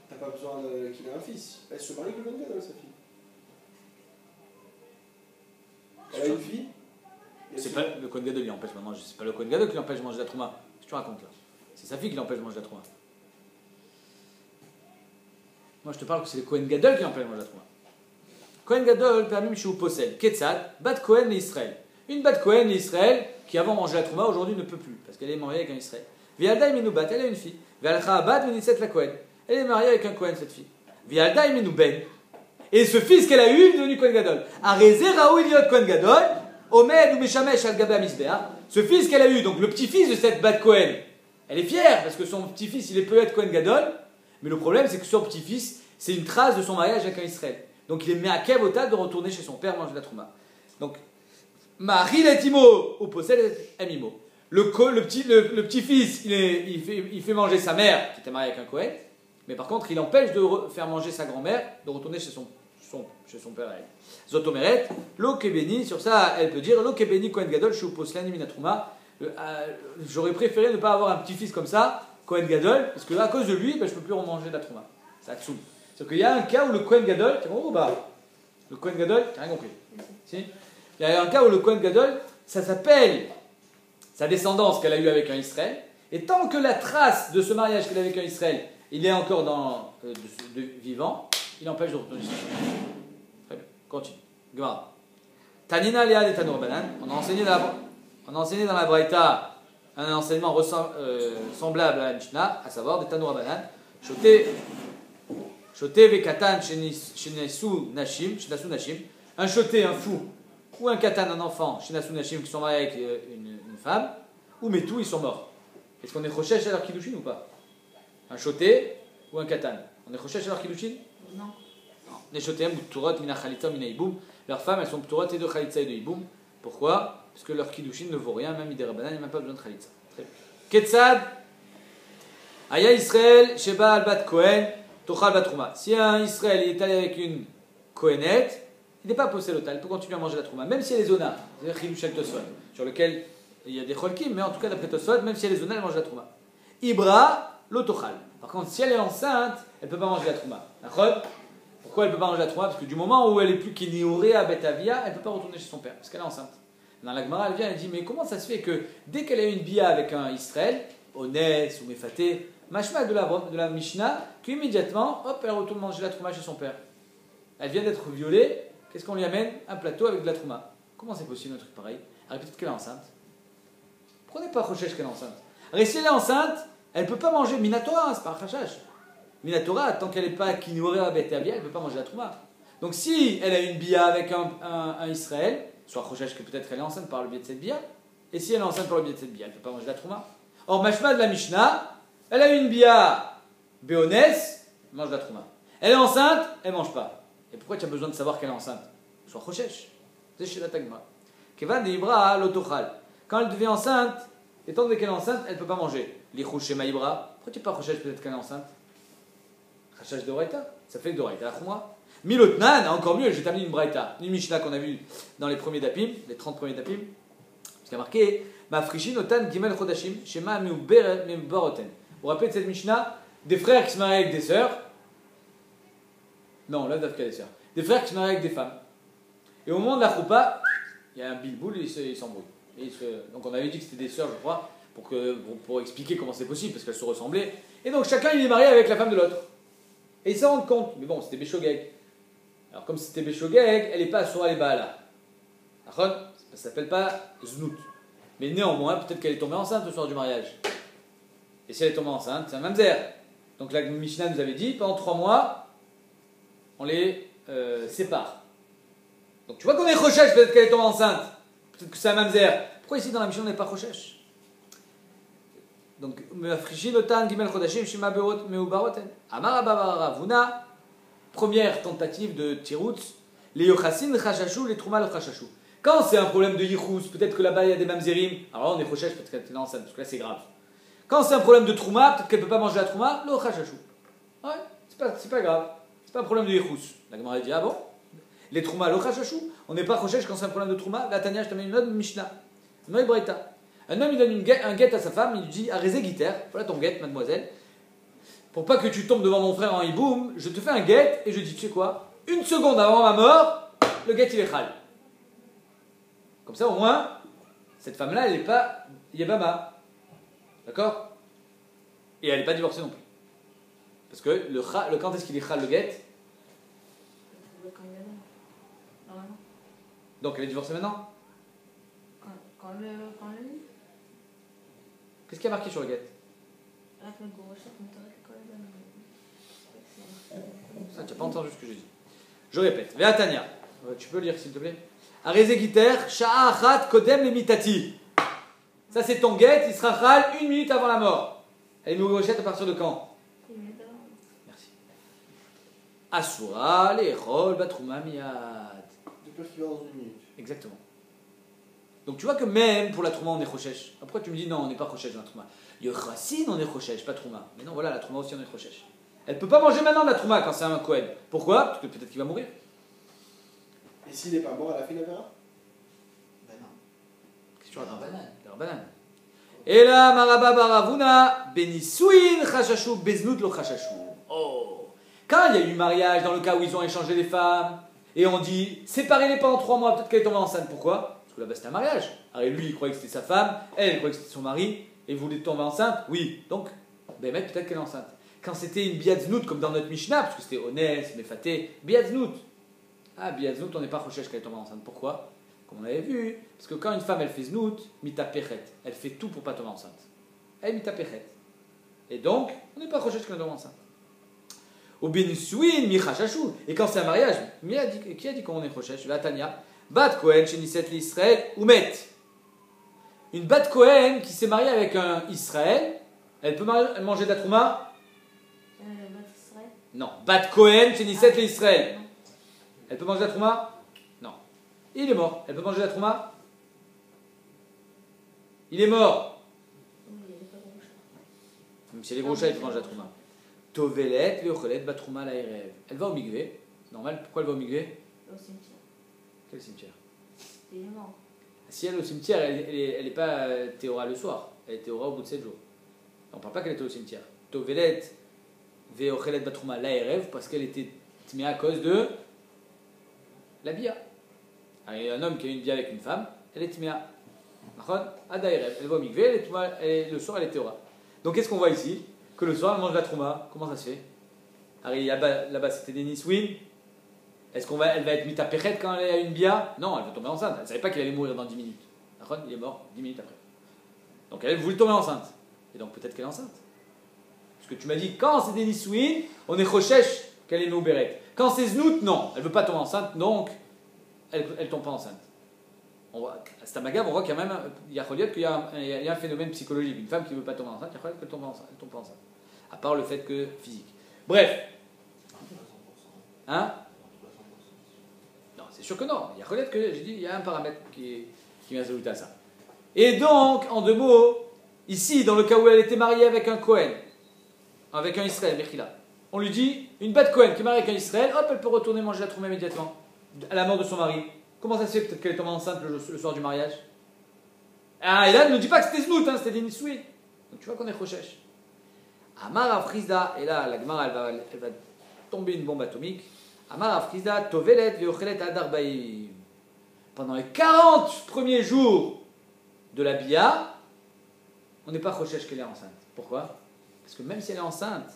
T'as pas besoin qu'il ait un fils. Elle se marie avec le Kohen Gadol, sa fille. Elle a une fille. C'est pas le Kohen Gadol qui l'empêche de manger. C'est pas le Kohen Gadol qui l'empêche de manger la Trouma. Qu'est-ce que tu racontes là? C'est sa fille qui l'empêche de manger la Trouma. Moi je te parle que c'est le Kohen Gadol qui l'empêche de manger la Trouma. Kohen Gadol, permis chez Possel, Ketzad, Bat Kohen et Israël. Une Bat Kohen et Israël qui avant mangeait la Trouma aujourd'hui ne peut plus parce qu'elle est mariée avec un Israël. Vialda Bat, elle a une fille. Vialcha Bat Veniset la Kohen. Elle est mariée avec un Kohen cette fille. Vialda Ben. Et ce fils qu'elle a eu est devenu Kohen Gadol. Arezé Raoui Liot Kohen Gadol. Omed ou Meshamesh al Gaba Misbea, ce fils qu'elle a eu, donc le petit-fils de cette Bat Kohen, elle est fière parce que son petit-fils il peut être Kohen Gadol, mais le problème c'est que son petit-fils c'est une trace de son mariage avec un Israël. Donc il est mis à Kevotat de retourner chez son père manger la Trouma. Donc, Mahil et Imo, au possède Amimo. Le petit-fils il fait manger sa mère qui était mariée avec un Kohen, mais par contre il empêche de faire manger sa grand-mère de retourner chez son père à elle. Zotomeret, lo kebeni, sur ça elle peut dire lo kebeni Kohen Gadol shu poslan minatrouma. J'aurais préféré ne pas avoir un petit-fils comme ça, Kohen Gadol, parce que là, à cause de lui, je ne peux plus en manger de la trouma. Ça te saoule. C'est qu'il y a un cas où le Kohen Gadol, le Kohen Gadol, t'as rien compris. Si? Il y a un cas où le Kohen Gadol, ça s'appelle sa descendance qu'elle a eue avec un Israël, et tant que la trace de ce mariage qu'elle a avec un Israël, il est encore vivant, il empêche de retourner chez lui. Très bien, continue. Gemara. Tanina Léa de Tanur Banan. On a enseigné dans la Braïta un enseignement semblable à la Mishnah, à savoir des Tanur Banan. Shoté vekatan shenasu nashim. Un shoté, un fou, ou un katan, un enfant, shenasu nashim, qui sont mariés avec une femme, ou metou, ils sont morts. Est-ce qu'on est chochesh à leur kiddushin ou pas? Un shoté ou un katan. On est chochesh à leur kiddushin? Non. Les shotéem ou turot mina chalitza mina iboum. Leurs femmes, elles sont turot et de chalitza et de iboum. Pourquoi? Parce que leur kiddushin ne vaut rien, même idé rabanan, il n'y a même pas besoin de chalitza. Ketzad Aya Israël Sheba al-Bat Kohen Tochal Batrouma. Si un Israël est allé avec une Kohenette, il n'est pas posé l'otal, il peut continuer à manger la Trouma, même si elle est zona, c'est-à-dire Chidush al Tosfot, sur lequel il y a des cholkim, mais en tout cas d'après Tosfot, même si elle est zonale, elle mange la trouma. Ibra, l'autochal. Par contre, si elle est enceinte, elle ne peut pas manger la trouma. D'accord? Pourquoi elle ne peut pas manger la trouma? Parce que du moment où elle est plus qu'inourée à Betavia, elle ne peut pas retourner chez son père, parce qu'elle est enceinte. Dans la Gemara, elle vient, elle dit, mais comment ça se fait que dès qu'elle a eu une bia avec un Israël, Onès ou Mefaté, mashma de la Mishnah, qu'immédiatement, hop, elle retourne manger la trouma chez son père. Elle vient d'être violée, qu'est-ce qu'on lui amène? Un plateau avec de la trouma. Comment c'est possible un truc pareil? Alors peut-être qu'elle est enceinte. Prenez pas Rochesh qu'elle est enceinte. Alors si elle est enceinte, elle ne peut pas manger Minatora, c'est pas un Chachash. Minatora, tant qu'elle n'est pas Kinouré à Betavia, elle ne peut pas manger la trouma. Donc si elle a une bia avec un Israël, soit Rochesh que peut-être elle est enceinte par le biais de cette bia, et si elle est enceinte par le biais de cette bia, elle ne peut pas manger la trouma. Or, mashma de la Mishnah, elle a une bia Béonès, elle mange la trouma. Elle est enceinte, elle ne mange pas. Et pourquoi tu as besoin de savoir qu'elle est enceinte? Soit Rochesh. C'est chez la Tagma. Kevan de Ibra l'autochal. Quand elle devient enceinte, étant donné qu'elle est enceinte, elle ne peut pas manger. L'Ichouche et Maïbra. Pourquoi tu n'es pas Rochesh peut-être qu'elle est enceinte? Rachash de Braïta. Ça fait de Braïta la Khouma. Milotnan, encore mieux, j'ai terminé une Braïta. Une Mishnah qu'on a vue dans les premiers dapim, les 30 premiers dapim. Parce qu'il y a marqué Ma frishin otan gimel chodashim, shema baroten. Vous vous rappelez de cette Mishnah? Des frères qui se marient avec des sœurs. Non, là, d'Afka des sœurs. Des frères qui se marient avec des femmes. Et au moment de la choupa, il y a un bilboul et ils s'embrouillent. Donc on avait dit que c'était des sœurs, je crois, pour expliquer comment c'est possible, parce qu'elles se ressemblaient. Et donc chacun il est marié avec la femme de l'autre. Et ils s'en rendent compte. Mais bon, c'était Béchogeg. Alors comme c'était Béchogeg, elle n'est pas Asura les Baala. Ça ne s'appelle pas Znout. Mais néanmoins, peut-être qu'elle est tombée enceinte le soir du mariage. Et si elle est tombée enceinte, c'est un mamzer. Donc la Mishnah nous avait dit, pendant 3 mois, on les sépare. Donc tu vois qu'on est Rochesh, peut-être qu'elle est tombée enceinte. Peut-être que c'est un mamzer. Pourquoi ici dans la Mishnah on n'est pas Rochesh? Donc, première tentative de Tiroutz, les Yochassin Chachachou, les Troumal Chachachou. Quand c'est un problème de Yichous, peut-être que là-bas il y a des mamzerim, alors là on est Rochesh, peut-être qu'elle est enceinte, parce que là c'est grave. Quand c'est un problème de Trouma, peut-être qu'elle ne peut pas manger la Trouma, le Chachachou. Ouais, c'est pas grave. C'est pas un problème de Yichous. La Gemara dit, ah bon? Les Trouma, le Chachachou, on n'est pas Rochesh quand c'est un problème de Trouma. La Tania, je t'amène une autre Mishnah. Noé Braïta. Un homme, il donne un guet à sa femme, il lui dit, Arezé Guiter, voilà ton guet, mademoiselle. Pour pas que tu tombes devant mon frère en hiboum, je te fais un guet et je dis, tu sais quoi? Une seconde avant ma mort, le guet il est khal. Comme ça, au moins, cette femme-là, elle n'est pas Yebama. D'accord? Et elle n'est pas divorcée non plus. Parce que quand est-ce qu'il est khal le guet? Donc elle est divorcée maintenant? Quand le lit. Qu'est-ce qu'il y a marqué sur le guet? Ça, tu n'as pas entendu ce que j'ai dit. Je répète. Ve'atania. Tu peux lire s'il te plaît? Arezé Giter, Sha'a Achat Kodem Lemitati. Ça c'est ton guet, il sera khal 1 minute avant la mort. Elle est mourochette à partir de quand? Merci. Asura, Lechol, Batrouma Miyad. Depuis qu'il va dans 1 minute. Exactement. Donc tu vois que même pour la Trouma on est Rochesh. Pourquoi tu me dis non, on n'est pas Rochesh dans la Trouma? Yochassin on est Rochesh, pas Trouma. Mais non, voilà, la Trouma aussi on est Rochesh. Elle ne peut pas manger maintenant de la Trouma quand c'est un Kohen. Pourquoi? Parce que peut-être qu'il va mourir. Et s'il n'est pas mort, elle a fait la vera? Ben non. Qu'est-ce que tu racontes? Banane. Banane. Et là, Maraba Baravuna, Benisuin, Chachachou, Beznout lo Chachachou. Oh! Quand il y a eu mariage, dans le cas où ils ont échangé les femmes, et on dit, séparez-les pendant 3 mois, peut-être qu'elle est tombée enceinte. Pourquoi? Parce que là-bas c'était un mariage. Alors lui, il croyait que c'était sa femme, elle croyait que c'était son mari, et voulait tomber enceinte. Oui. Donc, ben peut-être qu'elle est enceinte. Quand c'était une biadznout, comme dans notre Mishnah, parce que c'était Onès, Mefaté, biadznout. Ah, biadznout, on n'est pas Rochesh qu'elle est tombée enceinte. Pourquoi? Comme on avait vu, parce que quand une femme elle fait znout, mitapechet, elle fait tout pour pas tomber enceinte. Elle mitapechet. Et donc, on n'est pas Rochesh qu'elle est tombée enceinte. Au Benisuin, Michachachou. Et quand c'est un mariage, qui a dit qu'on est Rochesh? La Tania. Bat Kohen, Sheniset l'Israël, ou Met. Une Bat Kohen qui s'est mariée avec un Israël, elle peut manger de la Trouma? Non. Bat Kohen, Sheniset l'Israël. Elle peut manger de la Trouma? Non. Il est mort. Elle peut manger de la Trouma? Il est mort. Même si elle est gros chat, elle peut manger de la Trouma. Tovelet, Leochelet, Batrouma, Laerev. Elle va au Migvé. Normal. Pourquoi elle va au Migvé? Au cimetière. Quel cimetière? Il est mort. Si elle est au cimetière, elle n'est pas théora le soir, elle est théora au bout de 7 jours. On ne parle pas qu'elle était au cimetière. Tovelet ve'ochelet batrouma la'erev, parce qu'elle était tmea à cause de la bia. Alors, il y a un homme qui a une bia avec une femme, elle est tmea. Elle va au mikvé, le soir elle est théora. Donc qu'est-ce qu'on voit ici? Que le soir elle mange la trouma. Comment ça se fait? Alors, là-bas c'était des nisouin. Est-ce elle va être mitapéchet quand elle a une bia? Non, elle va tomber enceinte. Elle ne savait pas qu'il allait mourir dans 10 minutes. Il est mort 10 minutes après. Donc elle voulait tomber enceinte. Et donc peut-être qu'elle est enceinte. Parce que tu m'as dit, quand c'est des nisouin, on est chochesh qu'elle est nouberet. Quand c'est znout, non. Elle ne veut pas tomber enceinte, donc elle ne tombe pas enceinte. À Stamagab, on voit qu'il y a même qu'il y a un phénomène psychologique. Une femme qui ne veut pas tomber enceinte, il y a qu'elle ne tombe pas enceinte. À part le fait que physique. Bref. Hein? Non, c'est sûr que non. Il y a que j'ai dit, il y a un paramètre qui vient s'ajouter à ça. Et donc, en 2 mots, ici, dans le cas où elle était mariée avec un Cohen, avec un Israël, Mechila, on lui dit, une bête Cohen qui est mariée avec un Israël, hop, elle peut retourner manger la trouma immédiatement, à la mort de son mari. Comment ça se fait peut-être qu'elle est tombée enceinte le soir du mariage? Ah, et là, elle ne nous dit pas que c'était znout, hein, c'était des nisouis. Donc tu vois qu'on est chochesh. Amar Afrizda, et là, la Gemara, elle va tomber une bombe atomique. Amar Afrizda, Tovelet ve'ochelet adar baïm. Pendant les 40 premiers jours de la Bia, on n'est pas chochesh qu'elle est enceinte. Pourquoi? Parce que même si elle est enceinte,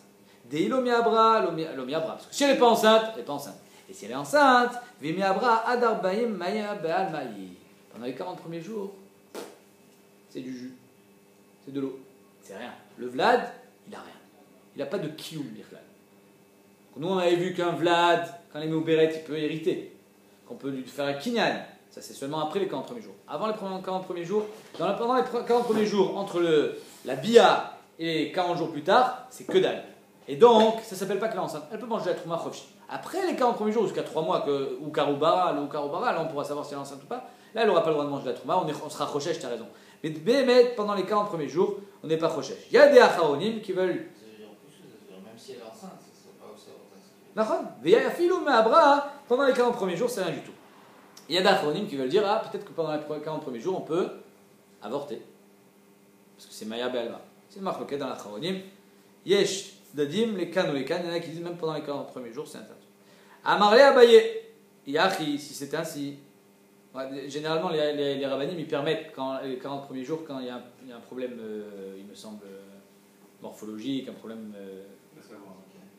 Dei lomi abra, parce que si elle n'est pas enceinte, elle n'est pas enceinte. Et si elle est enceinte, Vimi abra adar baïm maya be'al mayi. Pendant les 40 premiers jours, c'est du jus, c'est de l'eau, c'est rien. Le Vlad, il n'a rien. Il n'a pas de kioum, Vlad. Nous, on avait vu qu'un Vlad, quand il met au béret, il peut hériter. Qu'on peut lui faire un kinyan. Ça, c'est seulement après les 40 premiers jours. Avant les 40 premiers jours, pendant les 40 premiers jours, entre la bia et les 40 jours plus tard, c'est que dalle. Et donc, ça ne s'appelle pas qu'elle est enceinte. Elle peut manger la trouma chofchi. Après les 40 premiers jours, jusqu'à 3 mois, ou karubara, là, on pourra savoir si elle est enceinte ou pas. Là, elle n'aura pas le droit de manger la trouma. On sera chochesh, tu as raison. Mais Béhémet, pendant les 40 premiers jours, on n'est pas chochesh. Il y a des acharonim qui veulent. Même si elle est enceinte, ça ne sera pas aussi. Pendant les 40 premiers jours, c'est rien du tout. Il y a des acharonim qui veulent dire, peut-être que pendant les 40 premiers jours, on peut avorter. Parce que c'est Maya Be'alma. C'est le marque dans l'acharonim. Yesh, Dadim, les can ou les can, il y en a qui disent même pendant les 40 premiers jours, c'est interdit. Amarle Abaye, Yachi, si c'est ainsi. Généralement, les rabbinim, ils permettent, quand les 40 premiers jours, quand il y a un problème, il me semble, morphologique, un problème.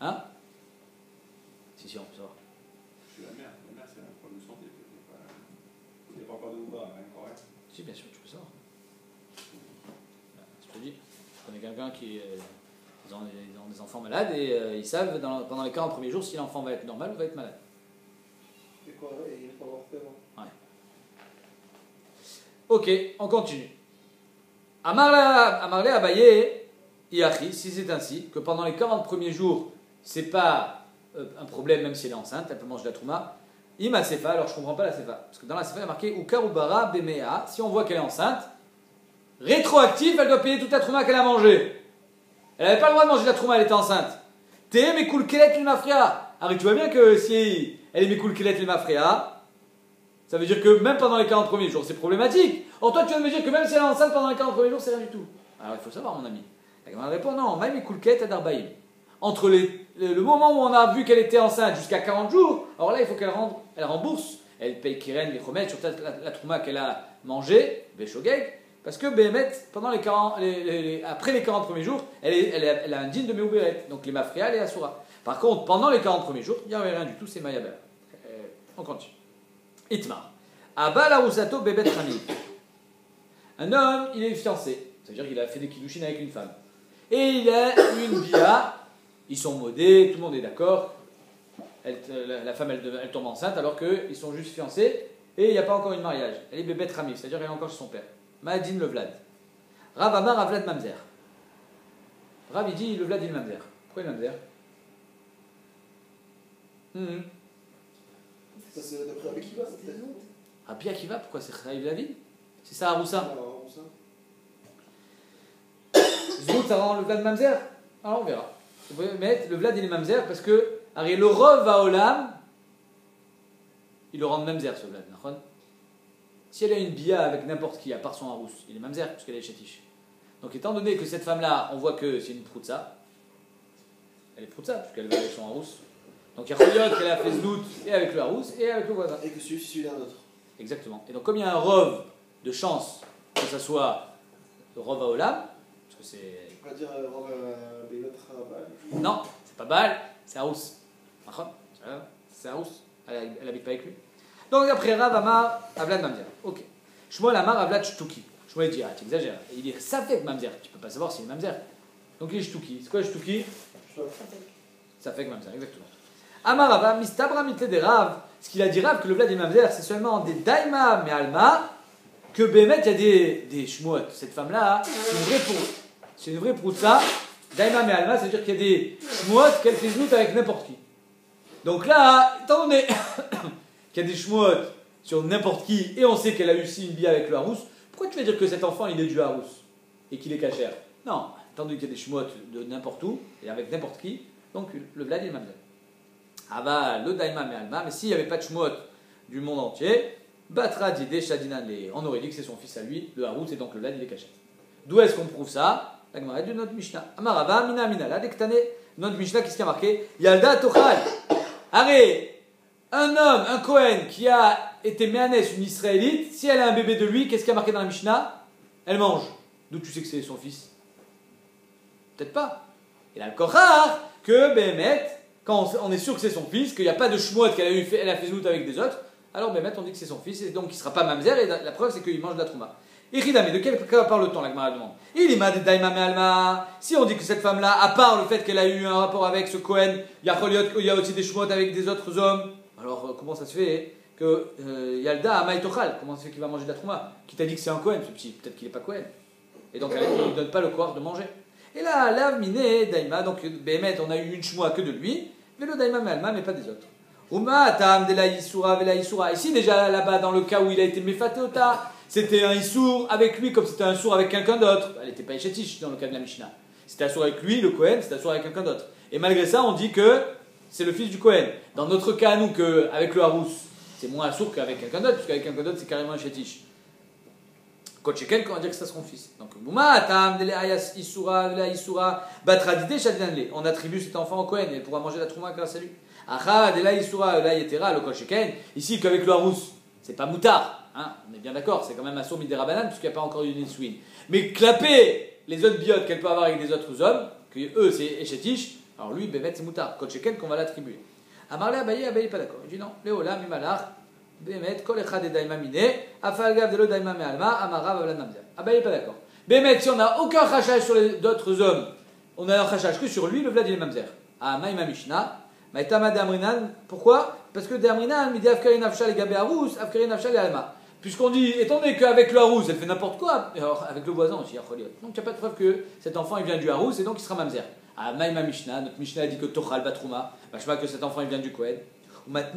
Hein? Si, on peut savoir. Je suis la mère c'est un problème de santé. Il n'y a pas encore de bas, correct? Si, bien sûr, tu peux savoir. Je te dis, je connais quelqu'un qui. Ils ont des enfants malades et ils savent pendant les 40 premiers jours si l'enfant va être normal ou va être malade. Et quoi, il faut avoir peur. Ouais. Ok, on continue. Amarle Abaye, Iachi, si c'est ainsi, que pendant les 40 premiers jours, c'est pas un problème, même si elle est enceinte, elle peut manger de la trouma. Ima Sefa, alors je comprends pas la Sefa. Parce que dans la Sefa, il y a marqué Ukarubara Bemea, si on voit qu'elle est enceinte, rétroactif, elle doit payer toute la trouma qu'elle a mangée. Elle n'avait pas le droit de manger de la trouma, elle était enceinte. T'es Mekul Kelet Limafria. Alors tu vois bien que si elle est Mekul Kelet Limafria, ça veut dire que même pendant les 40 premiers jours, c'est problématique. Or toi, tu viens de me dire que même si elle est enceinte pendant les 40 premiers jours, c'est rien du tout. Alors il faut savoir, mon ami. La Gemara répond non, Maï Mekul Kelet Adarbaïm. Entre le moment où on a vu qu'elle était enceinte jusqu'à 40 jours, alors là, il faut qu'elle rembourse. Elle paye Kiren, les Chomet, sur la trouma qu'elle a mangée, Beshogeg. Parce que Béhémet, après les 40 premiers jours, elle a un din de Meuberet, donc les Mafria et les Asura. Par contre, pendant les 40 premiers jours, il n'y avait rien du tout, c'est Mayaber. On continue. Itmar. Abba la Roussato Bébet Rami. Un homme, il est fiancé, c'est-à-dire qu'il a fait des kiddushin avec une femme. Et il a une bia, ils sont modés, tout le monde est d'accord. La femme, elle tombe enceinte alors qu'ils sont juste fiancés et il n'y a pas encore eu de mariage. Elle est Bébet Rami, c'est-à-dire qu'elle est encore chez son père. Ma'adin le Vlad. Rav Amar a Vlad Mamzer. Rav il dit le Vlad il est Mamzer. Pourquoi il est Mamzer? Ça c'est d'après Rabbi Akiva, peut-être. Rabbi Akiva, pourquoi c'est Chaïv la vie? C'est ça Aroussa. Zmout ça rend le Vlad Mamzer? Alors on verra. Vous pouvez mettre le Vlad il est Mamzer parce que le Rov va Olam, il le rend Mamzer ce Vlad. Si elle a une bia avec n'importe qui, à part son harousse, il est mamzer, puisqu'elle est chétiche. Donc étant donné que cette femme-là, on voit que c'est une proutsa, elle est proutsa, puisqu'elle va avec son harousse. Donc il y a Choliot qu'elle a fait zlout et avec le harousse et avec le voisin. Et que celui d'un autre. Exactement. Et donc comme il y a un rov de chance que ça soit le rov à Olam, parce que c'est... On va dire Non, c'est pas Baal, c'est Harousse. C'est Harousse, elle habite pas avec lui. Donc après Rav Amar, Avlad Mamzer. Ok. Shmuel Amar, Avlad Shtuki. Shmuel dit, ah tu exagères. Il dit, ça fait que Mamzer. Tu peux pas savoir s'il est Mamzer. Donc il est Shtuki. C'est quoi Shtuki? Ça fait que Mamzer, exactement. Amar Rava, Mistabra Mitle de Rav. Ce qu'il a dit Rav, que le Vlad est Mamzer, c'est seulement des Daima mais Alma, que Bémet, il y a des Shmuot. Cette femme-là, c'est une vraie proutsa. Daima mais Alma, c'est-à-dire qu'il y a des Shmuot qu'elle fait znout avec n'importe qui. Donc là, étant donné qu'il y a des Shmuot sur n'importe qui, et on sait qu'elle a eu aussi une bia avec le Harousse, pourquoi tu vas dire que cet enfant il est du Harousse et qu'il est cachère? Non, étant donné qu'il y a des Shmuot de n'importe où, et avec n'importe qui, donc le Vlad il est Mamzer. Ah bah, le Daima mais Alma, mais s'il n'y avait pas de Shmuot du monde entier, Batra Dide Shadinan, on aurait dit que c'est son fils à lui, le Harousse, et donc le Vlad il est caché. D'où est-ce qu'on prouve ça? La Gemara de notre Mishnah. Amarava, Mina Minala, Dektane, notre Mishnah, qu'est-ce qui a marqué? Yalda Tochal. Arrête, un homme, un Kohen qui a été méanès, une Israélite, si elle a un bébé de lui, qu'est-ce qui a marqué dans la Mishnah? Elle mange. D'où tu sais que c'est son fils? Peut-être pas. Il a le Kochar que Bémet, quand on est sûr que c'est son fils, qu'il n'y a pas de Shmuot elle a fait zout avec des autres, alors Bémet on dit que c'est son fils, et donc il ne sera pas Mamzer, et la preuve c'est qu'il mange de la Trouma. Irida, mais de quel cas parle-t-on, la Gemara demande? Il m'a des Daima me Alma. Si on dit que cette femme-là, à part le fait qu'elle a eu un rapport avec ce Kohen, il y a aussi des Shmuot avec des autres hommes, alors comment ça se fait que Yalda Amaï Tochal, comment ça se fait qu'il va manger de la Trouma? Qui t'a dit que c'est un Kohen, ce petit? Peut-être qu'il n'est pas Kohen. Et donc elle ne lui donne pas le courage de manger. Et là, la miné Daima, donc Bémet, on a eu une Shmoua que de lui, mais le Daima me Alma, mais pas des autres. Uma Tam de la Yisura, Vela Yisura. Ici, déjà là-bas, dans le cas où il a été Mefateota, c'était un Issour avec lui comme c'était un Issour avec quelqu'un d'autre. Elle n'était pas Eshetish dans le cas de la Mishnah. C'était un Issour avec lui, le Kohen, c'était un Issour avec quelqu'un d'autre. Et malgré ça, on dit que c'est le fils du Kohen. Dans notre cas, nous, avec le Harousse, c'est moins un Issour qu'avec quelqu'un d'autre, puisqu'avec quelqu'un d'autre, c'est carrément un Eshetish. Kotcheken, on va dire que c'est son fils. Donc, Bouma, Tam, Dele Ayas, Isura, Vela Isura, Batradide, Shadinanle. On attribue cet enfant au Kohen et il pourra manger la Trouma grâce à lui. Acha, Dela Isura, Vela Yetera, le Kotcheken. Ici, qu'avec le Harousse, c'est pas moutard. Hein, on est bien d'accord, c'est quand même un sourd midera banane puisqu'il n'y a pas encore eu de nisouin. Mais clapper les autres biotes qu'elle peut avoir avec des autres hommes, que eux c'est Eshetish, alors lui, Bémet, c'est moutard. Kotcheken qu'on va l'attribuer. Amarle Abaye pas d'accord. Il dit non, Léola, Mimalach, Bémet, Kol Echad et Daima Mine, Afalgav de lo Daima me Alma, Amara, Vavlan Mamzer. Abaye pas d'accord. Bémet, si on n'a aucun rachage sur les d'autres hommes, on a un rachage que sur lui, le Vlad il est Mamzer. Ah, Maïma Mishnah, Maïtama de Amrinan, pourquoi? Parce que de Amrinan, Midi Afkarin Afshal et Gabé Harous, Afkarin Afshal et Alma. Puisqu'on dit, étant donné qu'avec le Harousse, elle fait n'importe quoi, alors avec le voisin aussi, donc il n'y a pas de preuve que cet enfant il vient du Harousse et donc il sera Mamzer. Ah, Maïma Mishnah, notre Mishnah a dit que Tochal Batrouma, je sais pas que cet enfant il vient du Kohen. Notre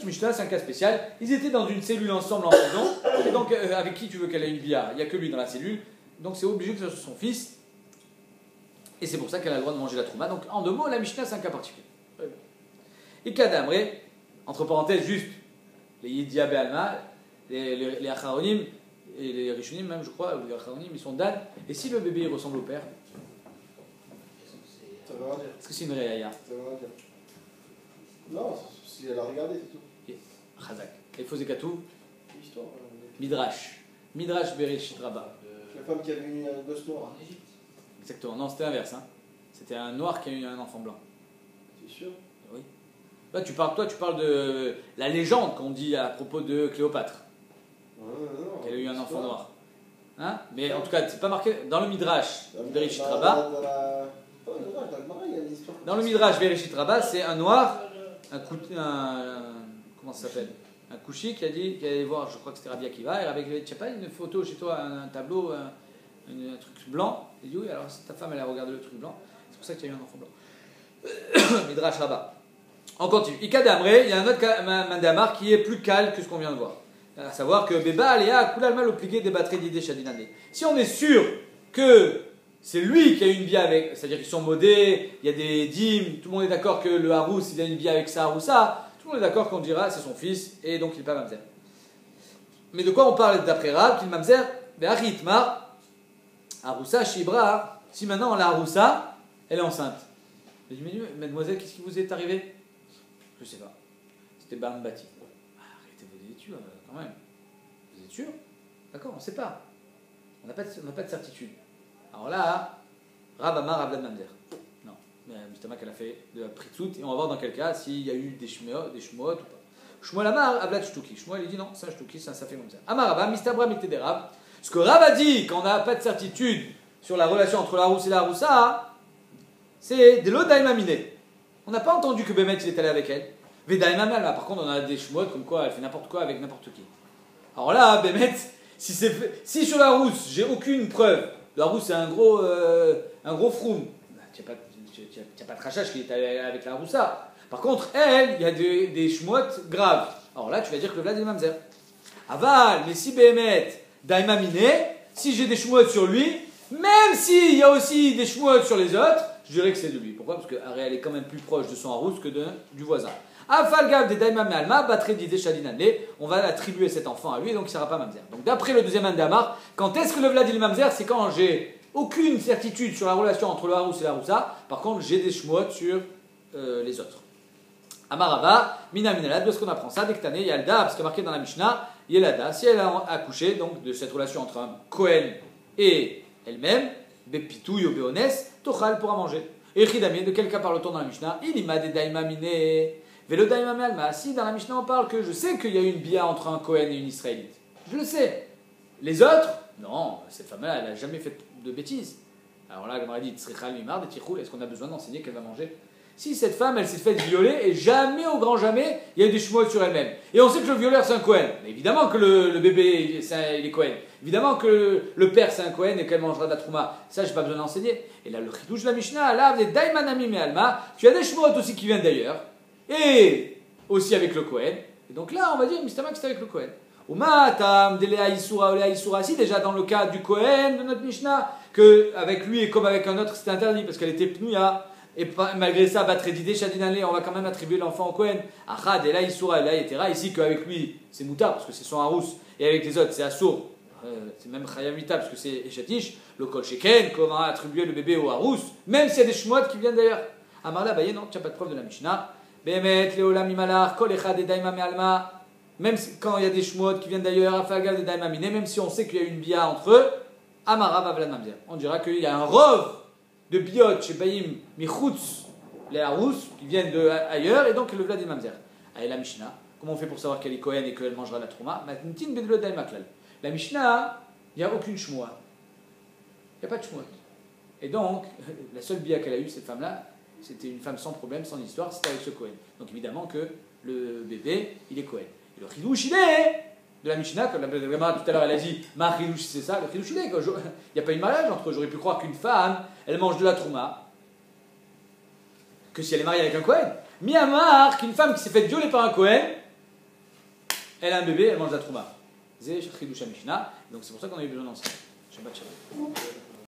Mishnah c'est un cas spécial, ils étaient dans une cellule ensemble en prison, et donc avec qui tu veux qu'elle ait une bia? Il n'y a que lui dans la cellule, donc c'est obligé que ce soit son fils, et c'est pour ça qu'elle a le droit de manger la Trouma. Donc en deux mots, la Mishnah c'est un cas particulier. Et Kadamré, entre parenthèses, juste. Les Yidia Be'alma, les Acharonim, et les Rishonim même je crois, les Acharonim ils sont Dan. Et si le bébé il ressemble au père? Ça veut rien dire. Est-ce que c'est une réaïa? Ça veut rien dire. Non, si elle a regardé, c'est tout. Chazak. Et Fosekatou? L'histoire. Midrash. Midrash Bereshit Rabbah. La femme qui avait eu un gosse noir. En Égypte. Exactement. Non, c'était l'inverse. Hein. C'était un noir qui a eu un enfant blanc. C'est sûr. Oui. Là, tu parles de la légende qu'on dit à propos de Cléopâtre. Non. Qu'elle a eu un enfant noir. Hein? Mais en tout cas, c'est pas marqué dans le Midrash Bereshit Rabbah. Dans le Midrash Bereshit Rabbah, c'est un noir, comment ça s'appelle? Un couchi qui a dit qu'il allait voir, je crois que c'était Rabbi Akiva, et avec, tu n'as pas une photo chez toi, un tableau, un truc blanc? Il dit oui, alors ta femme elle a regardé le truc blanc, c'est pour ça que tu as eu un enfant blanc. Midrash Rabbah. On continue. Ika d'Amré, il y a un autre mandamar qui est plus calme que ce qu'on vient de voir. À savoir que Beba Aléa Koulal mal obligé des batteries d'idées Shadinane. Si on est sûr que c'est lui qui a une bia avec, c'est-à-dire qu'ils sont modés, il y a des dîmes, tout le monde est d'accord que le Harousse il a une bia avec sa Haroussa, tout le monde est d'accord qu'on dira c'est son fils et donc il n'est pas Mamzer. Mais de quoi on parle d'après Rab? Qu'il mamzer, ve'achitma, aroussa shibra. Si maintenant la aroussa, elle est enceinte. Je dis, mais mademoiselle, qu'est-ce qui vous est arrivé? Je sais pas. C'était Bar Bati. Arrêtez vos études, quand même. Vous êtes sûr? D'accord, on ne sait pas. On n'a pas de certitude. Alors là, Rab Amar Avlad Mamzer. Non, mais Mustama qu'elle a fait de la pritzout, et on va voir dans quel cas s'il y a eu des shmuot ou pas. Shmuel Amar Avlad Shtuki. Shmuel il dit non, ça Shtuki, ça fait comme ça. Amar Rabba, Mistabra Miktede Rab. Ce que Rab a dit quand on n'a pas de certitude sur la relation entre la rousse et la roussa, c'est de l'eau daimamine. On n'a pas entendu que Bémet il est allé avec elle. Vedaimamel, par contre on a des shmuot comme quoi elle fait n'importe quoi avec n'importe qui. Alors là, Bémet, si sur la rousse j'ai aucune preuve, la rousse c'est un gros froum, tu n'as pas de crachage qui est allé avec la roussa. Par contre, elle, il y a des shmuot graves. Alors là, tu vas dire que le vlad est mamzer. Aval, mais si Bémet daimamine, si j'ai des shmuot sur lui, même s'il y a aussi des shmuot sur les autres, je dirais que c'est de lui. Pourquoi? Parce qu'elle est quand même plus proche de son harousse que du voisin. Afalgav de Daimam et Alma, Batre d'Idé Shadinanle, on va attribuer cet enfant à lui, donc il ne sera pas mamzer. Donc d'après le deuxième Andamar, quand est-ce que le Vlad il mamzer? C'est quand j'ai aucune certitude sur la relation entre le harousse et la roussa, par contre j'ai des shmuot sur les autres. Amarava, Mina Minalad, de ce qu'on apprend ça, Dektane, Yalda, parce que marqué dans la Mishnah, Yelada, si elle a accouché, donc de cette relation entre un Kohen et elle-même, Bepitou Yobeones, Tochal pourra manger. Et Chidamie, de quel cas parle-t-on dans la Mishnah? Il ima des daimamine. Velo daimame alma. Si dans la Mishnah on parle que je sais qu'il y a eu une bia entre un Kohen et une Israélite. Je le sais. Les autres? Non, cette femme-là, elle n'a jamais fait de bêtises. Alors là, Gamara dit, est-ce qu'on a besoin d'enseigner qu'elle va manger? Si cette femme, elle s'est faite violer, et jamais, au grand jamais, il y a eu des shmuot sur elle-même. Et on sait que le violeur, c'est un Kohen. Mais évidemment que le bébé, il est Kohen. Évidemment que le père, c'est un Kohen et qu'elle mangera de la trouma. Ça, j'ai pas besoin d'enseigner. Et là, le chidouche de la Mishnah, là, des daimanami me alma, tu as des shmuot aussi qui viennent d'ailleurs. Et aussi avec le Kohen. Et donc là, on va dire, Mistama, que c'est avec le Kohen. Umatam, delea isura, olea isura. Si, déjà dans le cas du Kohen, de notre Mishnah, qu'avec lui et comme avec un autre, c'était interdit parce qu'elle était pnouya. Et malgré ça, Batredidé, Shadinale, on va quand même attribuer l'enfant au Kohen. Achad, Ela, Isura, Ela, etc. Ici, qu'avec lui, c'est Moutar, parce que c'est son Harous, et avec les autres, c'est Assour. C'est même Chayamita, parce que c'est Eshatish. Le Kol Sheken, comment attribuer le bébé au Harous, même s'il y a des shmuot qui viennent d'ailleurs. Amarla, bah, non, tu n'as pas de preuve de la Mishnah. Behemet, Leolam, Imalar, Kol Echad, Daima, Me'alma. Même quand il y a des shmuot qui viennent d'ailleurs, Afagal, Daima, Mine, même si on sait qu'il y a une bia entre eux, Amara, Bavlan, Mamzer. On dira qu'il y a un rov de biot chez Baïm Michutz, les Harous, qui viennent de ailleurs, et donc le Vlad et Mamzer. Allez, la Mishnah, comment on fait pour savoir qu'elle est Kohen et qu'elle mangera la Trouma? La Mishnah, il n'y a aucune shmoua. Il n'y a pas de shmoua. Et donc, la seule bia qu'elle a eue, cette femme-là, c'était une femme sans problème, sans histoire, c'était avec ce Kohen. Donc évidemment que le bébé, il est Kohen. Et le chidouche, il est de la Mishnah, comme la Gemara tout à l'heure, elle a dit, ma chidouche, c'est ça, le chidouche, il est. Il n'y a pas eu de mariage entre eux. J'aurais pu croire qu'une femme, elle mange de la trouma, que si elle est mariée avec un Kohen. Miyamar, qu'une femme qui s'est faite violer par un Kohen, elle a un bébé, elle mange de la trouma. C'est chidouche à Mishnah, donc c'est pour ça qu'on a eu besoin d'enseigner. Shabbat shalom.